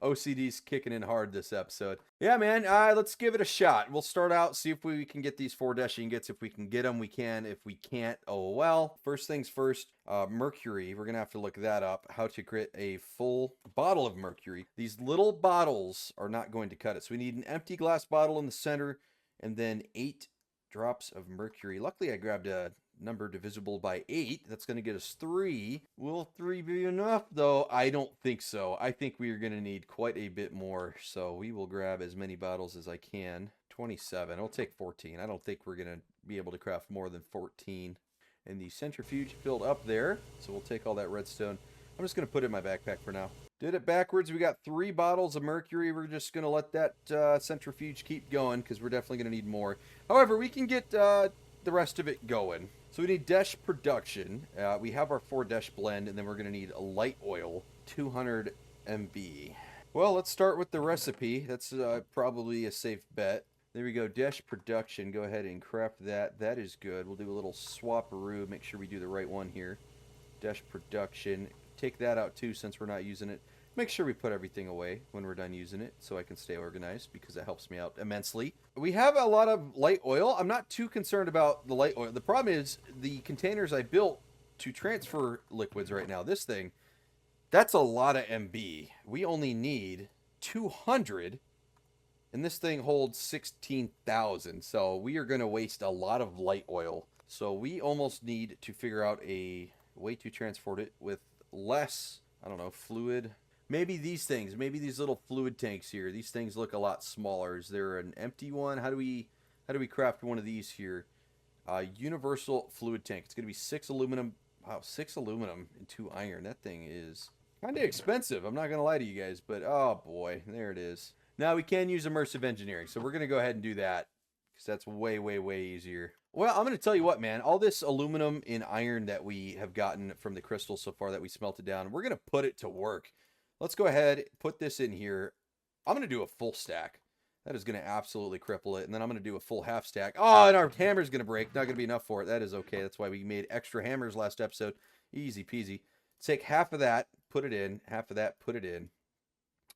OCD's kicking in hard this episode. Yeah, man, let's give it a shot. We'll start out, see if we can get these 4 Desh ingots. If we can get them, we can. If we can't, oh well. First things first, mercury. We're going to have to look that up, how to create a full bottle of mercury. These little bottles are not going to cut it. So we need an empty glass bottle in the center and then 8 drops of mercury. Luckily, I grabbed a number divisible by 8. That's going to get us 3. Will 3 be enough, though? I don't think so. I think we are going to need quite a bit more, so we will grab as many bottles as I can. 27. I'll take 14. I don't think we're going to be able to craft more than 14. And the centrifuge filled up there, so we'll take all that redstone. I'm just going to put it in my backpack for now. Did it backwards. We got 3 bottles of mercury. We're just going to let that centrifuge keep going because we're definitely going to need more. However, we can get the rest of it going. So we need Desh production. We have our 4 Desh blend, and then we're going to need a light oil, 200 MB. Well, let's start with the recipe. That's probably a safe bet. There we go, Desh production. Go ahead and craft that. That is good. We'll do a little swap-a-roo, make sure we do the right one here. Desh production. Take that out too since we're not using it. Make sure we put everything away when we're done using it so I can stay organized because that helps me out immensely. We have a lot of light oil. I'm not too concerned about the light oil. The problem is the containers I built to transfer liquids right now. This thing, that's a lot of MB. We only need 200, and this thing holds 16,000. So we are going to waste a lot of light oil. So we almost need to figure out a way to transport it with less, I don't know, fluid. Maybe these things, maybe these little fluid tanks here. These things look a lot smaller. Is there an empty one? How do we craft one of these here? Universal fluid tank. It's going to be 6 aluminum. Wow, 6 aluminum and 2 iron. That thing is kind of expensive. I'm not going to lie to you guys, but oh boy, there it is. Now we can use immersive engineering, so we're going to go ahead and do that because that's way, way, way easier. Well, I'm going to tell you what, man. All this aluminum and iron that we have gotten from the crystals so far that we smelted down, we're going to put it to work. Let's go ahead, put this in here. I'm going to do a full stack. That is going to absolutely cripple it. And then I'm going to do a full half stack. Oh, and our hammer's going to break. Not going to be enough for it. That is okay. That's why we made extra hammers last episode. Easy peasy. Take half of that, put it in. Half of that, put it in.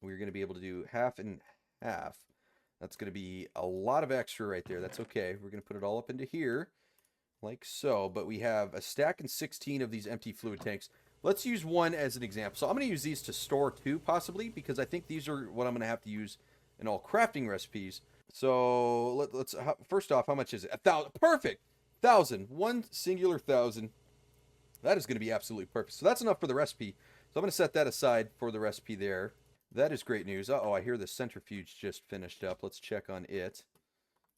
We're going to be able to do half and half. That's going to be a lot of extra right there. That's okay. We're going to put it all up into here, like so. But we have a stack and 16 of these empty fluid tanks. Let's use one as an example. So I'm going to use these to store 2, possibly, because I think these are what I'm going to have to use in all crafting recipes. So let's first off, how much is it? 1,000. Perfect. 1,000. 1 singular 1,000. That is going to be absolutely perfect. So that's enough for the recipe. So I'm going to set that aside for the recipe there. That is great news. Uh-oh, I hear the centrifuge just finished up. Let's check on it.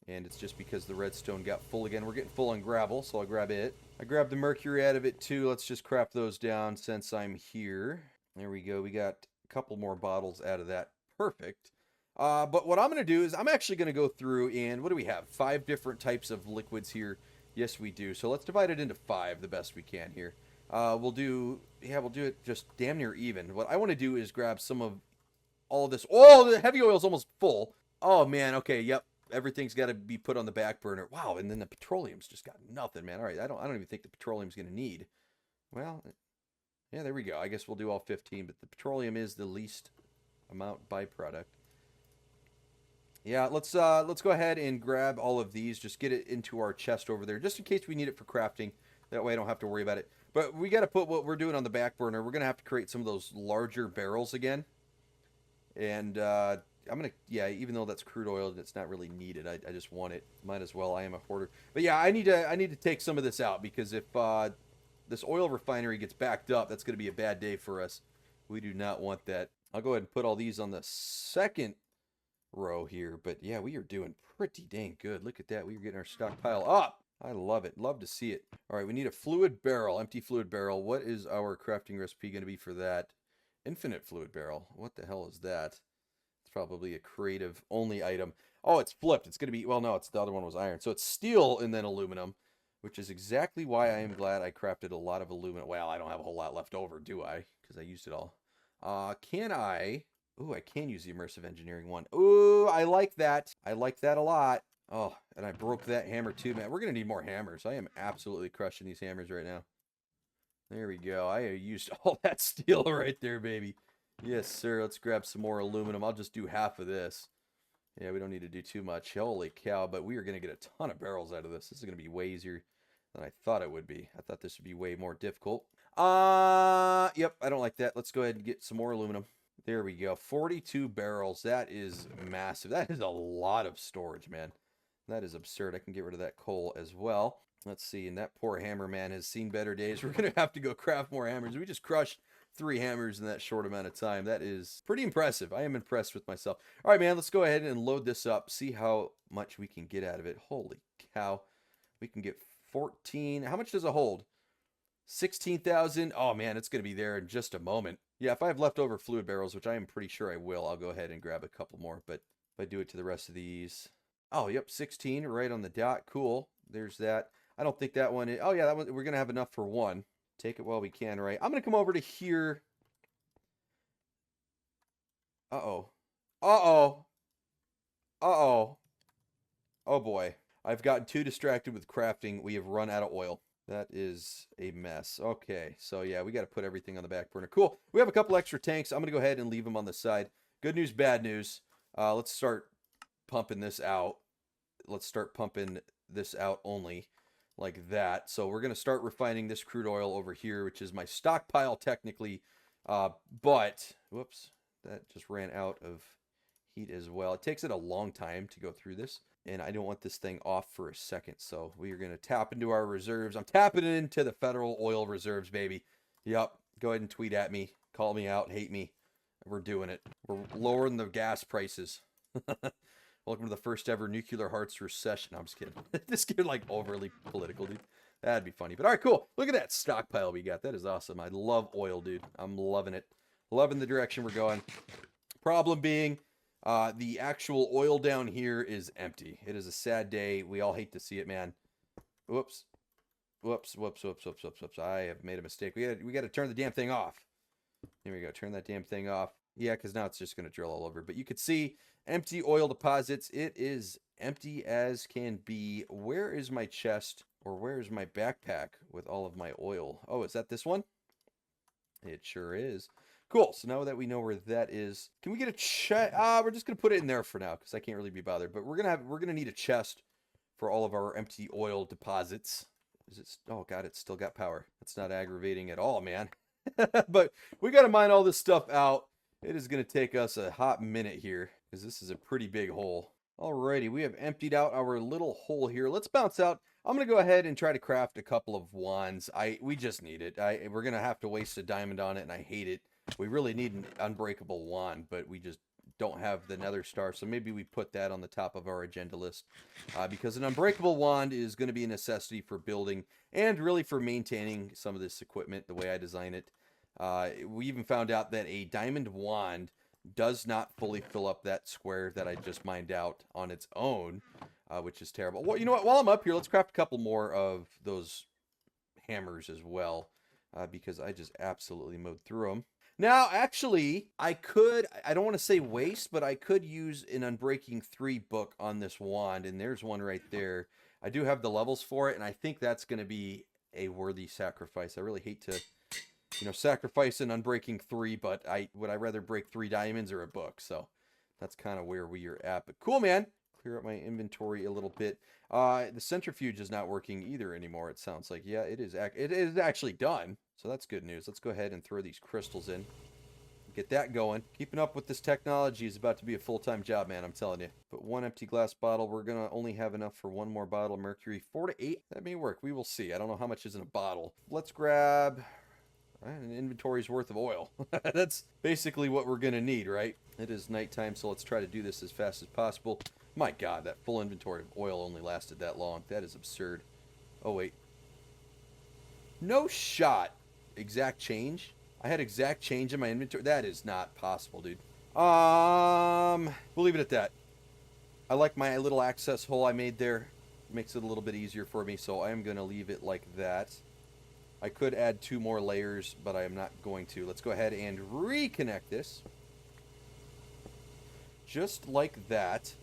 And it's just because the redstone got full again. We're getting full on gravel, so I'll grab it. I grabbed the mercury out of it too. Let's just craft those down since I'm here. There we go. We got a couple more bottles out of that. Perfect. But what I'm going to do is I'm actually going to go through and what do we have? 5 different types of liquids here. Yes, we do. So let's divide it into 5 the best we can here. We'll do it just damn near even. What I want to do is grab some of all of this. Oh, the heavy oil is almost full. Oh man. Okay. Yep. Everything's got to be put on the back burner. Wow, and then the petroleum's just got nothing, man. All right, I don't even think the petroleum's going to need. Well, yeah, there we go. I guess we'll do all 15, but the petroleum is the least amount byproduct. Yeah, let's go ahead and grab all of these. Just get it into our chest over there, just in case we need it for crafting. That way I don't have to worry about it. But we got to put what we're doing on the back burner. We're going to have to create some of those larger barrels again. And I'm going to, yeah, even though that's crude oil and it's not really needed, I just want it. Might as well. I am a hoarder. But yeah, I need to take some of this out, because if this oil refinery gets backed up, that's going to be a bad day for us. We do not want that. I'll go ahead and put all these on the second row here. But yeah, we are doing pretty dang good. Look at that. We are getting our stockpile up. I love it. Love to see it. All right, we need a fluid barrel, empty fluid barrel. What is our crafting recipe going to be for that? Infinite fluid barrel. What the hell is that? It's probably a creative only item. Oh, it's flipped. It's going to be, well, no, it's the other one was iron. So it's steel and then aluminum, which is exactly why I am glad I crafted a lot of aluminum. Well, I don't have a whole lot left over, do I? Because I used it all. Can I? Ooh, I can use the immersive engineering one. Ooh, I like that. I like that a lot. Oh, and I broke that hammer too, man. We're going to need more hammers. I am absolutely crushing these hammers right now. There we go. I used all that steel right there, baby. Yes, sir. Let's grab some more aluminum. I'll just do half of this. Yeah, we don't need to do too much. Holy cow, but we are going to get a ton of barrels out of this. This is going to be way easier than I thought it would be. I thought this would be way more difficult. Yep, I don't like that. Let's go ahead and get some more aluminum. There we go. 42 barrels. That is massive. That is a lot of storage, man. That is absurd. I can get rid of that coal as well. Let's see. And that poor hammer man has seen better days. We're going to have to go craft more hammers. We just crushed 3 hammers in that short amount of time. That is pretty impressive. I am impressed with myself. All right, man. Let's go ahead and load this up. See how much we can get out of it. Holy cow. We can get 14. How much does it hold? 16,000. Oh, man. It's going to be there in just a moment. Yeah, if I have leftover fluid barrels, which I am pretty sure I will, I'll go ahead and grab a couple more. But if I do it to the rest of these... Oh, yep, 16 right on the dot. Cool. There's that. I don't think that one is... Oh, yeah, that one, we're going to have enough for one. Take it while we can, right? I'm going to come over to here. Uh-oh. Uh-oh. Uh-oh. Oh, boy. I've gotten too distracted with crafting. We have run out of oil. That is a mess. Okay, so yeah, we got to put everything on the back burner. Cool. We have a couple extra tanks. I'm going to go ahead and leave them on the side. Good news, bad news. Let's start pumping this out. Let's start pumping this out only like that. So we're going to start refining this crude oil over here, which is my stockpile technically. But, whoops, that just ran out of heat as well. It takes it a long time to go through this, and I don't want this thing off for a second. So we are going to tap into our reserves. I'm tapping into the federal oil reserves, baby. Yep. Go ahead and tweet at me. Call me out. Hate me. We're doing it. We're lowering the gas prices. Welcome to the first ever nuclear hearts recession. I'm just kidding. This kid like overly political, dude. That'd be funny. But all right, cool. Look at that stockpile we got. That is awesome. I love oil, dude. I'm loving it. Loving the direction we're going. Problem being, the actual oil down here is empty. It is a sad day. We all hate to see it, man. Whoops. Whoops, whoops, whoops, whoops, whoops, whoops. I have made a mistake. We got to turn the damn thing off. Here we go. Turn that damn thing off. Yeah, because now it's just going to drill all over. But you could see empty oil deposits. It is empty as can be. Where is my chest, or where is my backpack with all of my oil? Oh, is that this one? It sure is. Cool. So now that we know where that is, can we get a chest? We're just going to put it in there for now because I can't really be bothered. But we're going to need a chest for all of our empty oil deposits. Is it? Oh, God, it's still got power. That's not aggravating at all, man. But we got to mine all this stuff out. It is going to take us a hot minute here because this is a pretty big hole. Alrighty, we have emptied out our little hole here. Let's bounce out. I'm going to go ahead and try to craft a couple of wands. We just need it. We're going to have to waste a diamond on it, and I hate it. We really need an unbreakable wand, but we just don't have the nether star, so maybe we put that on the top of our agenda list because an unbreakable wand is going to be a necessity for building and really for maintaining some of this equipment the way I design it. We even found out that a diamond wand does not fully fill up that square that I just mined out on its own, which is terrible. Well, you know what? While I'm up here, let's craft a couple more of those hammers as well, because I just absolutely mowed through them. Now, actually, I don't want to say waste, but I could use an Unbreaking 3 book on this wand, and there's one right there. I do have the levels for it, and I think that's going to be a worthy sacrifice. I really hate to, sacrifice an Unbreaking 3, but would I rather break 3 diamonds or a book? So that's kind of where we are at. But cool, man. clear up my inventory a little bit. The centrifuge is not working either anymore, it sounds like. Yeah, it is actually done. So that's good news. Let's go ahead and throw these crystals in. Get that going. Keeping up with this technology is about to be a full-time job, man, I'm telling you. But one empty glass bottle, we're going to only have enough for one more bottle of mercury. 4 to 8, that may work. We will see. I don't know how much is in a bottle. Let's grab an inventory's worth of oil. That's basically what we're going to need, right? It is nighttime, so let's try to do this as fast as possible. My God, that full inventory of oil only lasted that long. That is absurd. Oh, wait. No shot. Exact change? I had exact change in my inventory. That is not possible, dude. We'll leave it at that. I like my little access hole I made there. Makes it a little bit easier for me, so I am going to leave it like that. I could add 2 more layers, but I am not going to. Let's go ahead and reconnect this. Just like that.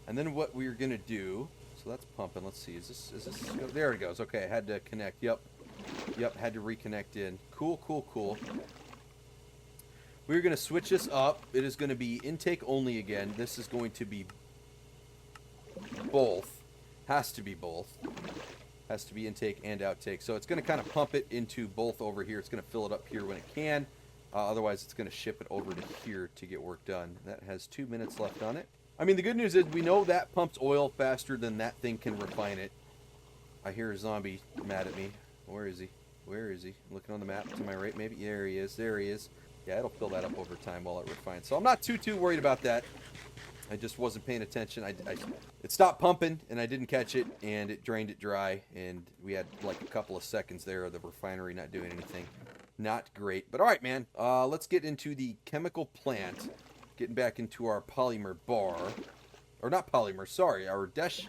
And then what we're going to do, so that's pumping. Let's see, is this, there it goes. Okay, I had to connect. Yep, had to reconnect in. Cool. We're going to switch this up. It is going to be intake only again. This is going to be both. Has to be both. Has to be intake and outtake. So it's going to kind of pump it into both over here. It's going to fill it up here when it can. Otherwise, it's going to ship it over to here to get work done. That has 2 minutes left on it. I mean, the good news is we know that pumps oil faster than that thing can refine it. I hear a zombie mad at me. Where is he? Where is he? I'm looking on the map to my right, maybe. There he is. There he is. Yeah, it'll fill that up over time while it refines. So I'm not too worried about that. I just wasn't paying attention. It stopped pumping, and I didn't catch it, and it drained it dry, and we had like a couple of seconds there of the refinery not doing anything. Not great. But all right, man. Let's get into the chemical plant. Getting back into our polymer bar. Or not polymer, sorry. Our dash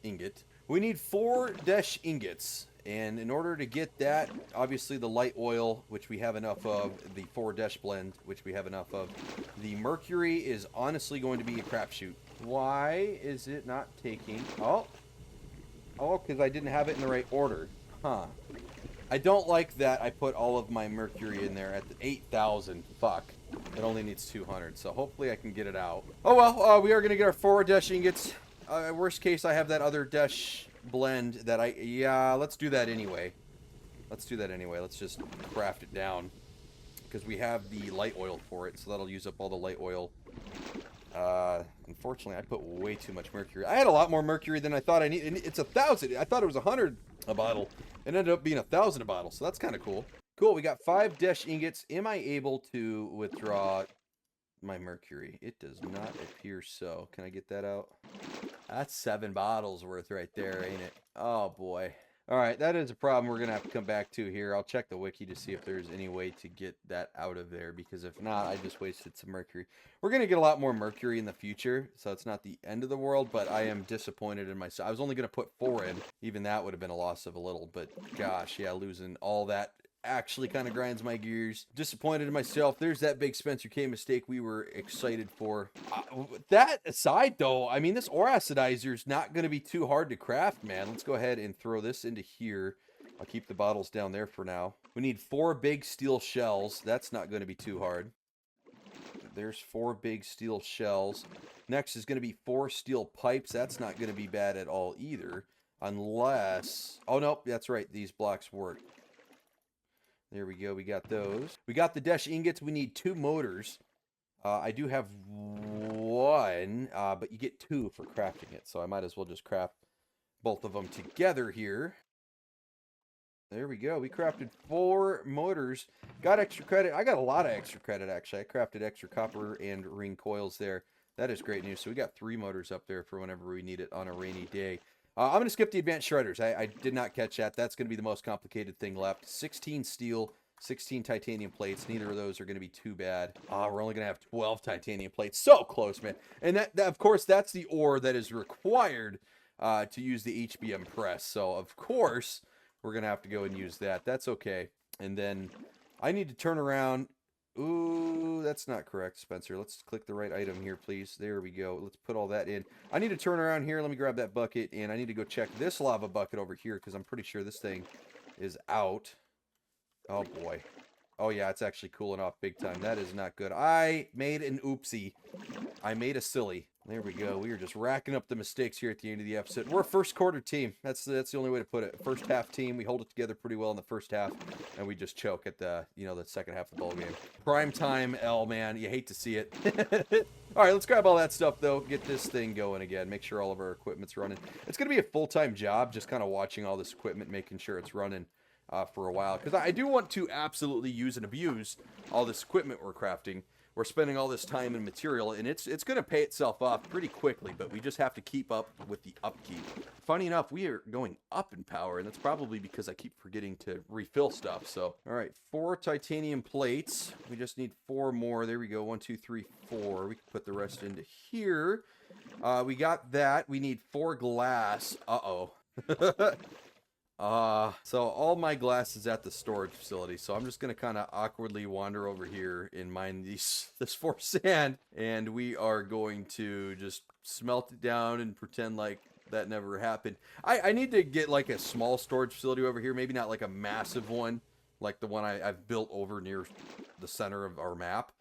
ingot. We need 4 dash ingots. And in order to get that, obviously the light oil, which we have enough of, the 4 dash blend, which we have enough of, the mercury is honestly going to be a crapshoot. Why is it not taking... Oh, because I didn't have it in the right order. Huh. I don't like that I put all of my mercury in there at the 8,000. Fuck. It only needs 200, so hopefully I can get it out. Oh well, we are going to get our 4 dash ingots. Worst case, I have that other dash blend that yeah, let's do that anyway. Let's just craft it down because we have the light oil for it, so that'll use up all the light oil. Unfortunately, I put way too much mercury. I had a lot more mercury than I thought I needed. It's 1,000. I thought it was 100 a bottle. It ended up being 1,000 a bottle, so that's kind of cool. Cool, we got 5 dash ingots. Am I able to withdraw my mercury? It does not appear so. Can I get that out? That's 7 bottles worth right there, ain't it? Oh boy. All right, that is a problem we're gonna have to come back to here. I'll check the wiki to see if there's any way to get that out of there, because if not, I just wasted some mercury. We're gonna get a lot more mercury in the future, so it's not the end of the world, but I am disappointed in myself. I was only gonna put 4 in. Even that would have been a loss of a little, but gosh, yeah, losing all that actually kind of grinds my gears. Disappointed in myself. There's that big Spencer K mistake we were excited for. That aside, though, I mean, this ore acidizer is not going to be too hard to craft, man. Let's go ahead and throw this into here. I'll keep the bottles down there for now. We need 4 big steel shells. That's not going to be too hard. There's 4 big steel shells. Next is going to be 4 steel pipes. That's not going to be bad at all either. Unless... Oh, nope. That's right. These blocks work. There we go. We got those. We got the dash ingots. We need 2 motors. I do have 1, but you get 2 for crafting it. So I might as well just craft both of them together here. There we go. We crafted 4 motors. Got extra credit. I got a lot of extra credit, actually. I crafted extra copper and ring coils there. That is great news. So we got 3 motors up there for whenever we need it on a rainy day. I'm going to skip the advanced shredders. I did not catch that. That's going to be the most complicated thing left. 16 steel, 16 titanium plates. Neither of those are going to be too bad. We're only going to have 12 titanium plates. So close, man. And that, of course, that's the ore that is required to use the HBM press. So, of course, we're going to have to go and use that. That's okay. And then I need to turn around. Ooh, that's not correct, Spencer. Let's click the right item here, please. There we go. Let's put all that in. I need to turn around here. Let me grab that bucket, and I need to go check this lava bucket over here because I'm pretty sure this thing is out. Oh, boy. Oh yeah, it's actually cooling off big time. That is not good. I made an oopsie. I made a silly. There we go. We are just racking up the mistakes here at the end of the episode. We're a first quarter team. That's the only way to put it. First half team. We hold it together pretty well in the first half, and we just choke at the the second half of the ball game. Prime time L, man. You hate to see it. All right, let's grab all that stuff though. Get this thing going again. Make sure all of our equipment's running. It's gonna be a full-time job, just kind of watching all this equipment, making sure it's running for a while, because I do want to absolutely use and abuse all this equipment we're crafting. We're spending all this time and material, and it's going to pay itself off pretty quickly, but we just have to keep up with the upkeep. Funny enough, we are going up in power, and that's probably because I keep forgetting to refill stuff. So, all right, 4 titanium plates. We just need 4 more. There we go. 1, 2, 3, 4. We can put the rest into here. We got that. We need 4 glass. Uh-oh. So all my glass is at the storage facility, so I'm just gonna kind of awkwardly wander over here and mine this 4 sand, and we are going to just smelt it down and pretend like that never happened. I need to get like a small storage facility over here, maybe not like a massive one like the one I've built over near the center of our map.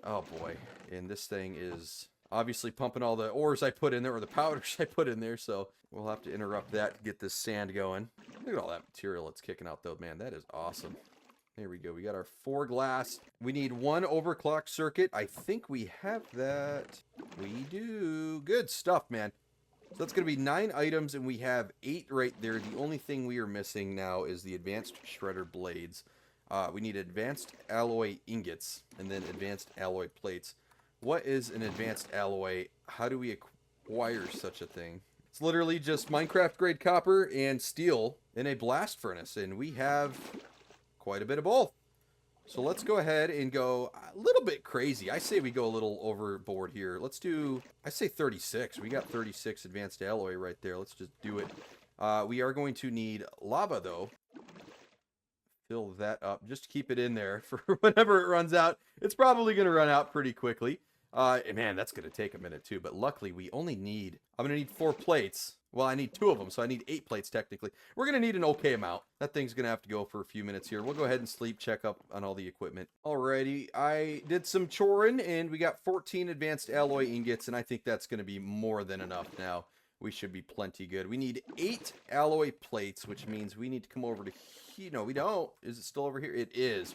Oh boy, and this thing is obviously pumping all the ores I put in there, or the powders I put in there, so we'll have to interrupt that to get this sand going. Look at all that material it's kicking out, though, man. That is awesome. There we go. We got our 4 glass. We need 1 overclock circuit. I think we have that. We do. Good stuff, man. So that's going to be 9 items, and we have 8 right there. The only thing we are missing now is the advanced shredder blades. We need advanced alloy ingots, and then advanced alloy plates. What is an advanced alloy? How do we acquire such a thing? It's literally just Minecraft grade copper and steel in a blast furnace, and we have quite a bit of both. So let's go ahead and go a little bit crazy. I say we go a little overboard here. Let's do, I say 36. We got 36 advanced alloy right there. Let's just do it. We are going to need lava though. Fill that up. Just keep it in there for whenever it runs out. It's probably going to run out pretty quickly. Man, that's going to take a minute too, but luckily we only need, I'm going to need 4 plates. Well, I need 2 of them, so I need 8 plates technically. We're going to need an okay amount. That thing's going to have to go for a few minutes here. We'll go ahead and sleep, check up on all the equipment. Alrighty, I did some choring, and we got 14 advanced alloy ingots, and I think that's going to be more than enough now. We should be plenty good. We need 8 alloy plates, which means we need to come over to here. No, we don't. Is it still over here? It is.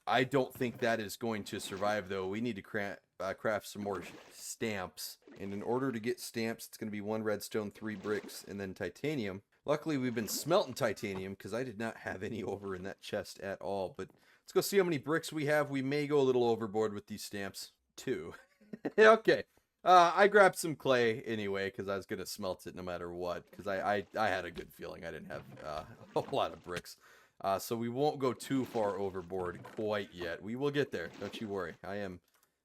I don't think that is going to survive, though. We need to craft some more stamps. And in order to get stamps, it's going to be 1 redstone, 3 bricks, and then titanium. Luckily, we've been smelting titanium because I did not have any over in that chest at all. But let's go see how many bricks we have. We may go a little overboard with these stamps. 2. Okay. I grabbed some clay anyway because I was going to smelt it no matter what. Because I had a good feeling I didn't have a whole lot of bricks. So we won't go too far overboard quite yet. We will get there. Don't you worry. I am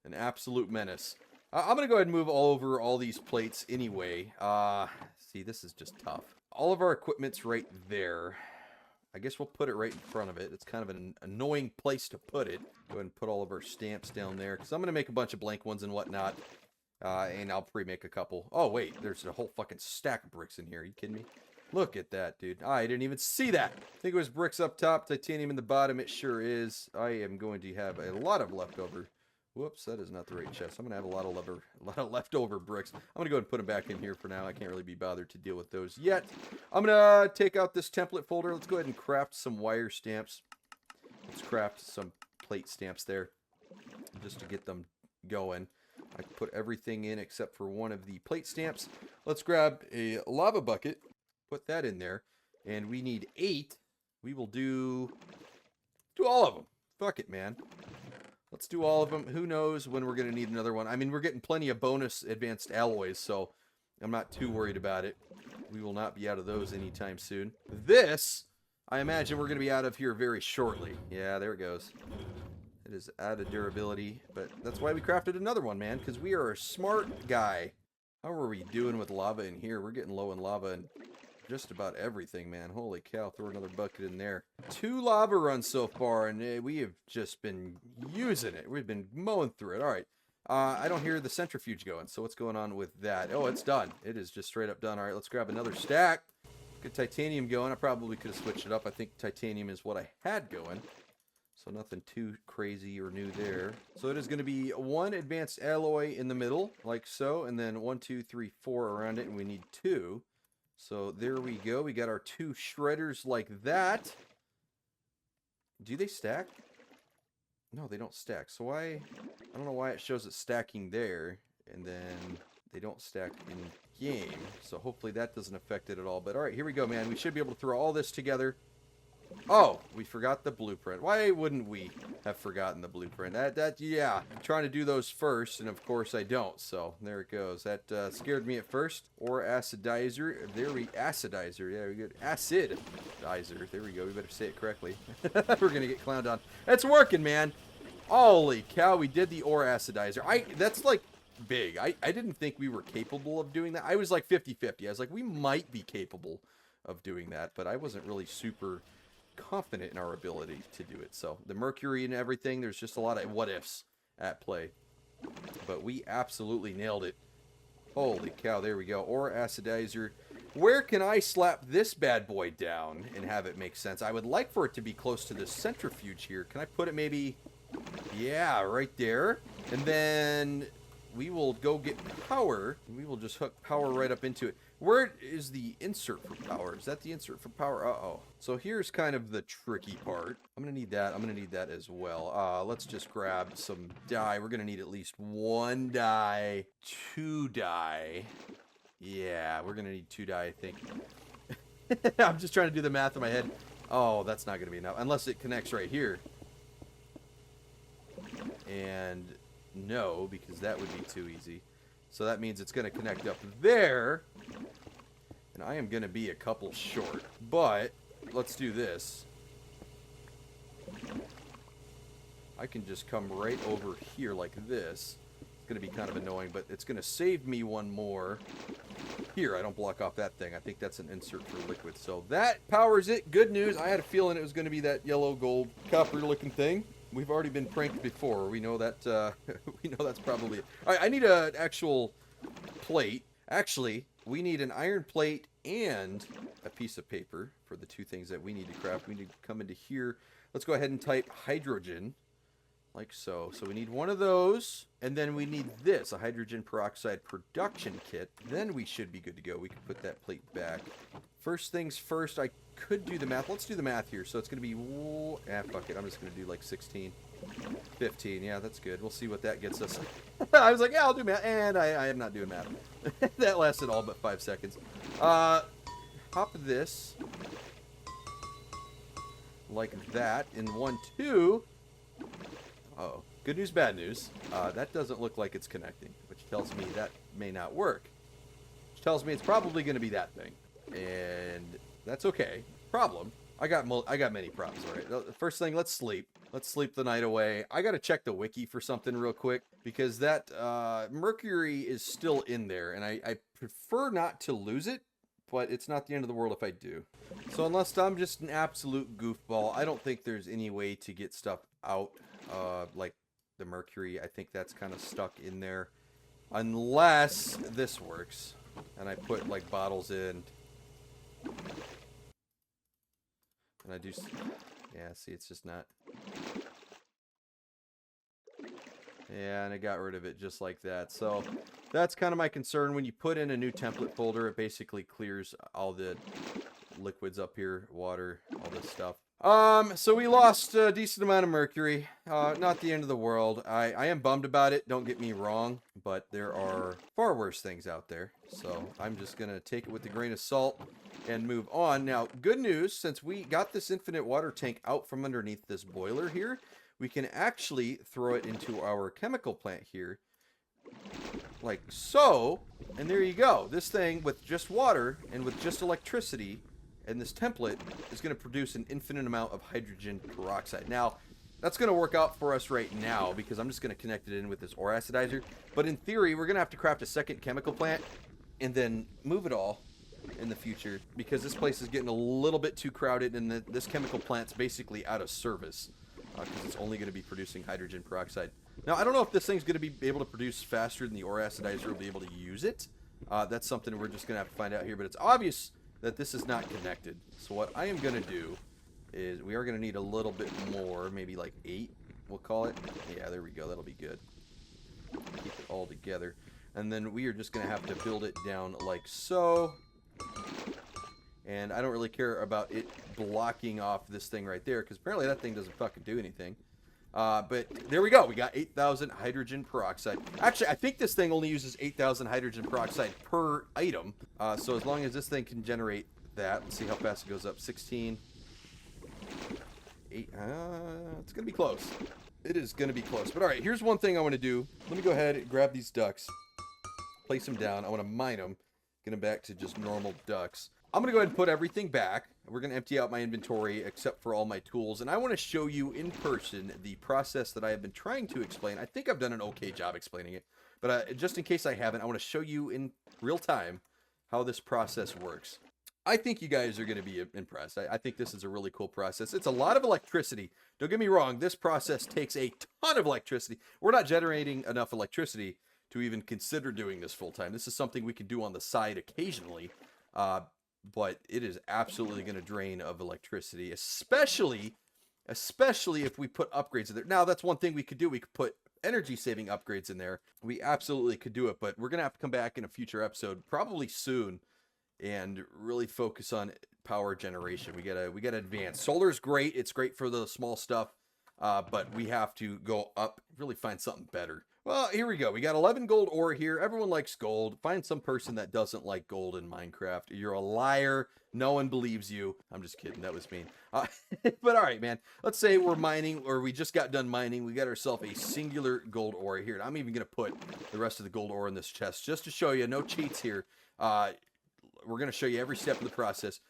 an absolute menace. I'm going to go ahead and move over all these plates anyway. See, this is just tough. All of our equipment's right there. I guess we'll put it right in front of it. It's kind of an annoying place to put it. Go ahead and put all of our stamps down there, because I'm going to make a bunch of blank ones and whatnot. And I'll pre-make a couple. Oh, wait. There's a whole fucking stack of bricks in here. Are you kidding me? Look at that, dude. I didn't even see that. I think it was bricks up top, titanium in the bottom. It sure is. I am going to have a lot of leftover. Whoops, that is not the right chest. I'm going to have a lot of leftover bricks. I'm going to go ahead and put them back in here for now. I can't really be bothered to deal with those yet. I'm going to take out this template folder. Let's go ahead and craft some wire stamps. Let's craft some plate stamps there just to get them going. I put everything in except for one of the plate stamps. Let's grab a lava bucket. Put that in there. And we need 8. We will do all of them. Fuck it, man. Let's do all of them. Who knows when we're going to need another one. I mean, we're getting plenty of bonus advanced alloys, so I'm not too worried about it. We will not be out of those anytime soon. This, I imagine we're going to be out of here very shortly. Yeah, there it goes. It is out of durability, but that's why we crafted another one, man, because we are a smart guy. How are we doing with lava in here? We're getting low in lava and just about everything, man. Holy cow, throw another bucket in there. 2 lava runs so far, and we have just been using it. We've been mowing through it. All right. I don't hear the centrifuge going, so what's going on with that? Oh, it's done. It is just straight up done. All right, let's grab another stack. Get titanium going. I probably could have switched it up. I think titanium is what I had going. So nothing too crazy or new there. So it is going to be one advanced alloy in the middle, like so, and then 1, 2, 3, 4 around it, and we need 2. So there we go. We got our 2 shredders like that. Do they stack? No, they don't stack. So why? I don't know why it shows it stacking there, and then they don't stack in game. So hopefully that doesn't affect it at all. But all right, here we go, man. We should be able to throw all this together. Oh, we forgot the blueprint. Why wouldn't we have forgotten the blueprint? Yeah, I'm trying to do those first, and of course I don't. So there it goes. That scared me at first. Or acidizer. Acidizer. Yeah, we get acidizer. There we go. We better say it correctly. We're gonna get clowned on. It's working, man. Holy cow, we did the ore acidizer. That's like big. I didn't think we were capable of doing that. I was like 50-50. I was like, we might be capable of doing that, but I wasn't really super confident in our ability to do it. So the mercury and everything, there's just a lot of what ifs at play, but we absolutely nailed it. Holy cow, there we go. Ore acidizer. Where can I slap this bad boy down and have it make sense? I would like for it to be close to the centrifuge here. Can I put it maybe, yeah, right there? And then we will go get power, and we will just hook power right up into it. Where is the insert for power? Is that the insert for power? Uh-oh. So here's kind of the tricky part. I'm going to need that. I'm going to need that as well. Let's just grab some dye. We're going to need at least 1 dye, 2 dye. Yeah, we're going to need 2 dye, I think. I'm just trying to do the math in my head. Oh, that's not going to be enough. Unless it connects right here. And no, because that would be too easy. So that means it's going to connect up there. And I am going to be a couple short. But let's do this. I can just come right over here like this. It's going to be kind of annoying, but it's going to save me 1 more. Here, I don't block off that thing. I think that's an insert for liquid. So that powers it. Good news. I had a feeling it was going to be that yellow, gold, copper looking thing. We've already been pranked before. We know that. We know that's probably it. All right, I need an actual plate. Actually, we need an iron plate and a piece of paper for the 2 things that we need to craft. We need to come into here. Let's go ahead and type hydrogen, like so. So we need 1 of those, and then we need this, a hydrogen peroxide production kit. Then we should be good to go. We can put that plate back. First things first, I could do the math. Let's do the math here. So it's going to be, fuck it. I'm just going to do like 16, 15. Yeah, that's good. We'll see what that gets us. I was like, yeah, I'll do math. And I am not doing math. That lasted all but 5 seconds. Hop this like that in 1, 2. Uh-oh. Good news, bad news. That doesn't look like it's connecting, which tells me that may not work. Which tells me it's probably going to be that thing. And that's okay. Problem. I got many problems, all right? First thing, let's sleep. Let's sleep the night away. I got to check the wiki for something real quick, because that mercury is still in there, and I prefer not to lose it, but it's not the end of the world if I do. So unless I'm just an absolute goofball, I don't think there's any way to get stuff out, like the mercury. I think that's kind of stuck in there, unless this works, and I put like bottles in. And I do, yeah, see, it's just not. Yeah, and I got rid of it just like that. So that's kind of my concern. When you put in a new template folder, it basically clears all the liquids up here, water, all this stuff. So we lost a decent amount of mercury. Not the end of the world. I am bummed about it, don't get me wrong, but there are far worse things out there. So I'm just going to take it with a grain of salt and move on. Now, good news, since we got this infinite water tank out from underneath this boiler here, we can actually throw it into our chemical plant here, like so, and there you go. This thing with just water and with just electricity and this template is going to produce an infinite amount of hydrogen peroxide. Now, that's going to work out for us right now because I'm just going to connect it in with this ore acidizer. But in theory, we're going to have to craft a second chemical plant and then move it all in the future because this place is getting a little bit too crowded and this chemical plant's basically out of service because it's only going to be producing hydrogen peroxide. Now, I don't know if this thing's going to be able to produce faster than the ore acidizer will be able to use it. That's something we're just going to have to find out here, but it's obvious that this is not connected. So what I am going to do is we are going to need a little bit more, maybe like 8, we'll call it. Yeah, there we go. That'll be good. Keep it all together. And then we are just going to have to build it down like so. And I don't really care about it blocking off this thing right there, because apparently that thing doesn't fucking do anything. But there we go. We got 8,000 hydrogen peroxide. Actually, I think this thing only uses 8,000 hydrogen peroxide per item. So as long as this thing can generate that, let's see how fast it goes up. 16. 8. It's going to be close. It is going to be close. But all right, here's one thing I want to do. Let me go ahead and grab these ducks. Place them down. I want to mine them. Get them back to just normal ducks. I'm going to go ahead and put everything back. We're going to empty out my inventory except for all my tools. And I want to show you in person the process that I have been trying to explain. I think I've done an okay job explaining it. But just in case I haven't, I want to show you in real time how this process works. I think you guys are going to be impressed. I think this is a really cool process. It's a lot of electricity. Don't get me wrong. This process takes a ton of electricity. We're not generating enough electricity to even consider doing this full time. This is something we can do on the side occasionally. But it is absolutely going to drain of electricity, especially if we put upgrades in there. Now, that's one thing we could do. We could put energy-saving upgrades in there. We absolutely could do it, but we're going to have to come back in a future episode, probably soon, and really focus on power generation. We gotta advance. Solar's great. It's great for the small stuff, but we have to go up, really find something better. Well, here we go. We got 11 gold ore here. Everyone likes gold. Find some person that doesn't like gold in Minecraft. You're a liar. No one believes you. I'm just kidding. That was mean. But all right, man. Let's say we're mining, or we just got done mining. We got ourselves a singular gold ore here. And I'm even going to put the rest of the gold ore in this chest just to show you. No cheats here. We're going to show you every step of the process.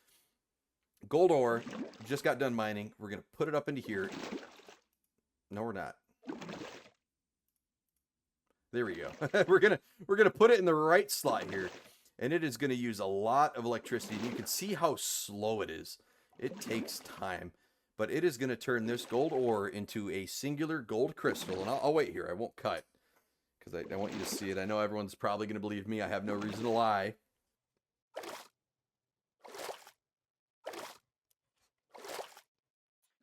Gold ore. Just got done mining. We're going to put it up into here. No, we're not. There we go. we're gonna put it in the right slot here, and it is gonna use a lot of electricity. You can see how slow it is. It takes time, but it is gonna turn this gold ore into a singular gold crystal. And I'll wait here. I won't cut because I want you to see it. I know everyone's probably gonna believe me. I have no reason to lie.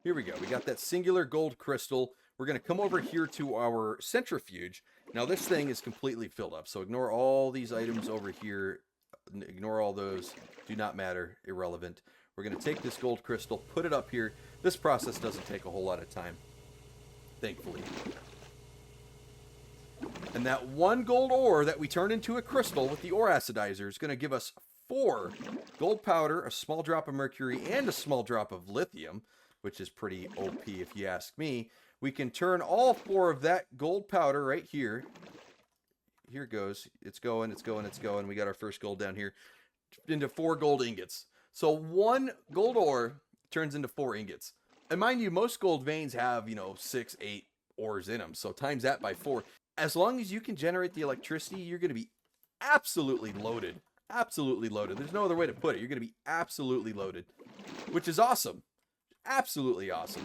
Here we go. We got that singular gold crystal. We're going to come over here to our centrifuge. Now, this thing is completely filled up, so ignore all these items over here. Ignore all those. Do not matter. Irrelevant. We're going to take this gold crystal, put it up here. This process doesn't take a whole lot of time, thankfully. And that one gold ore that we turn into a crystal with the ore acidizer is going to give us 4 gold powder, a small drop of mercury, and a small drop of lithium, which is pretty OP if you ask me. We can turn all 4 of that gold powder right here. Here it goes. It's going, it's going, it's going. We got our first gold down here into 4 gold ingots. So 1 gold ore turns into 4 ingots. And mind you, most gold veins have, 6, 8 ores in them. So times that by 4. As long as you can generate the electricity, you're going to be absolutely loaded. Absolutely loaded. There's no other way to put it. You're going to be absolutely loaded, which is awesome. Absolutely awesome.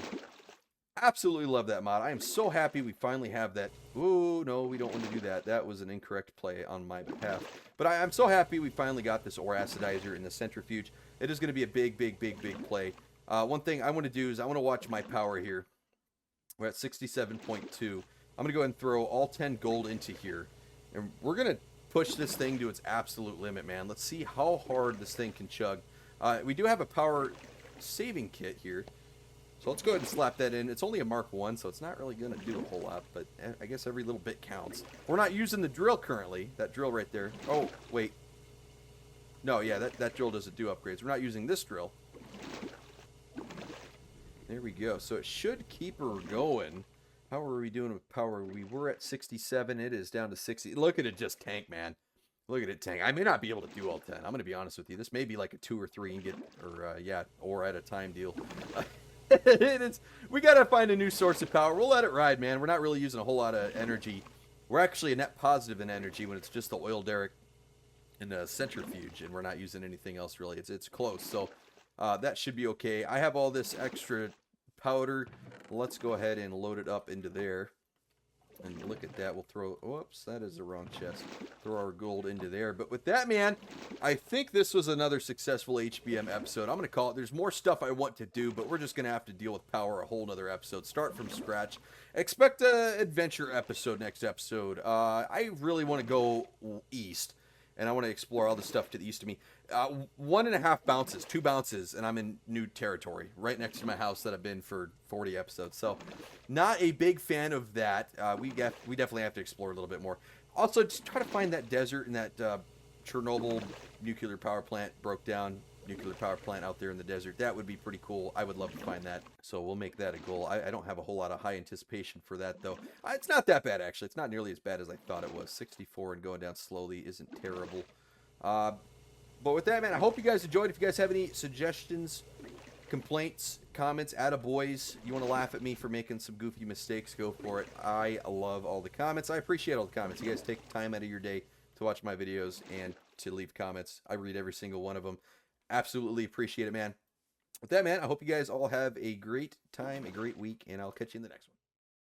Absolutely love that mod. I am so happy we finally have that. Oh, no, we don't want to do that. That was an incorrect play on my behalf. But I'm so happy we finally got this ore acidizer in the centrifuge. It is going to be a big, big, big, big play. One thing I want to do is I want to watch my power here. We're at 67.2. I'm going to go ahead and throw all 10 gold into here. And we're going to push this thing to its absolute limit, man. Let's see how hard this thing can chug. We do have a power saving kit here. So let's go ahead and slap that in. It's only a Mark 1, so it's not really going to do a whole lot, but I guess every little bit counts. We're not using the drill currently. That drill right there. Oh, wait. No, yeah, that drill doesn't do upgrades. We're not using this drill. There we go. So it should keep her going. How are we doing with power? We were at 67. It is down to 60. Look at it just tank, man. Look at it tank. I may not be able to do all 10. I'm going to be honest with you. This may be like a 2 or 3 ingot or, ore at a time deal. We got to find a new source of power. We'll let it ride, man. We're not really using a whole lot of energy. We're actually a net positive in energy when it's just the oil derrick and the centrifuge, and we're not using anything else really. It's close, so that should be okay. I have all this extra powder. Let's go ahead and load it up into there. And look at that. We'll throw... Whoops, that is the wrong chest. Throw our gold into there. But with that, man, I think this was another successful HBM episode. I'm going to call it. There's more stuff I want to do, but we're just going to have to deal with power a whole nother episode. Start from scratch. Expect an adventure episode next episode. I really want to go east, and I want to explore all the stuff to the east of me. 1.5 bounces, 2 bounces, and I'm in new territory right next to my house that I've been for 40 episodes. So not a big fan of that. We definitely have to explore a little bit more. Also, just try to find that desert and that Chernobyl nuclear power plant, broke down nuclear power plant out there in the desert. That would be pretty cool. I would love to find that. So we'll make that a goal. I don't have a whole lot of high anticipation for that, though. It's not that bad, actually. It's not nearly as bad as I thought it was. 64 and going down slowly isn't terrible. But with that, man, I hope you guys enjoyed. If you guys have any suggestions, complaints, comments, attaboys, you want to laugh at me for making some goofy mistakes, go for it. I love all the comments. I appreciate all the comments. You guys take time out of your day to watch my videos and to leave comments. I read every single one of them. Absolutely appreciate it, man. With that, man, I hope you guys all have a great time, a great week, and I'll catch you in the next one.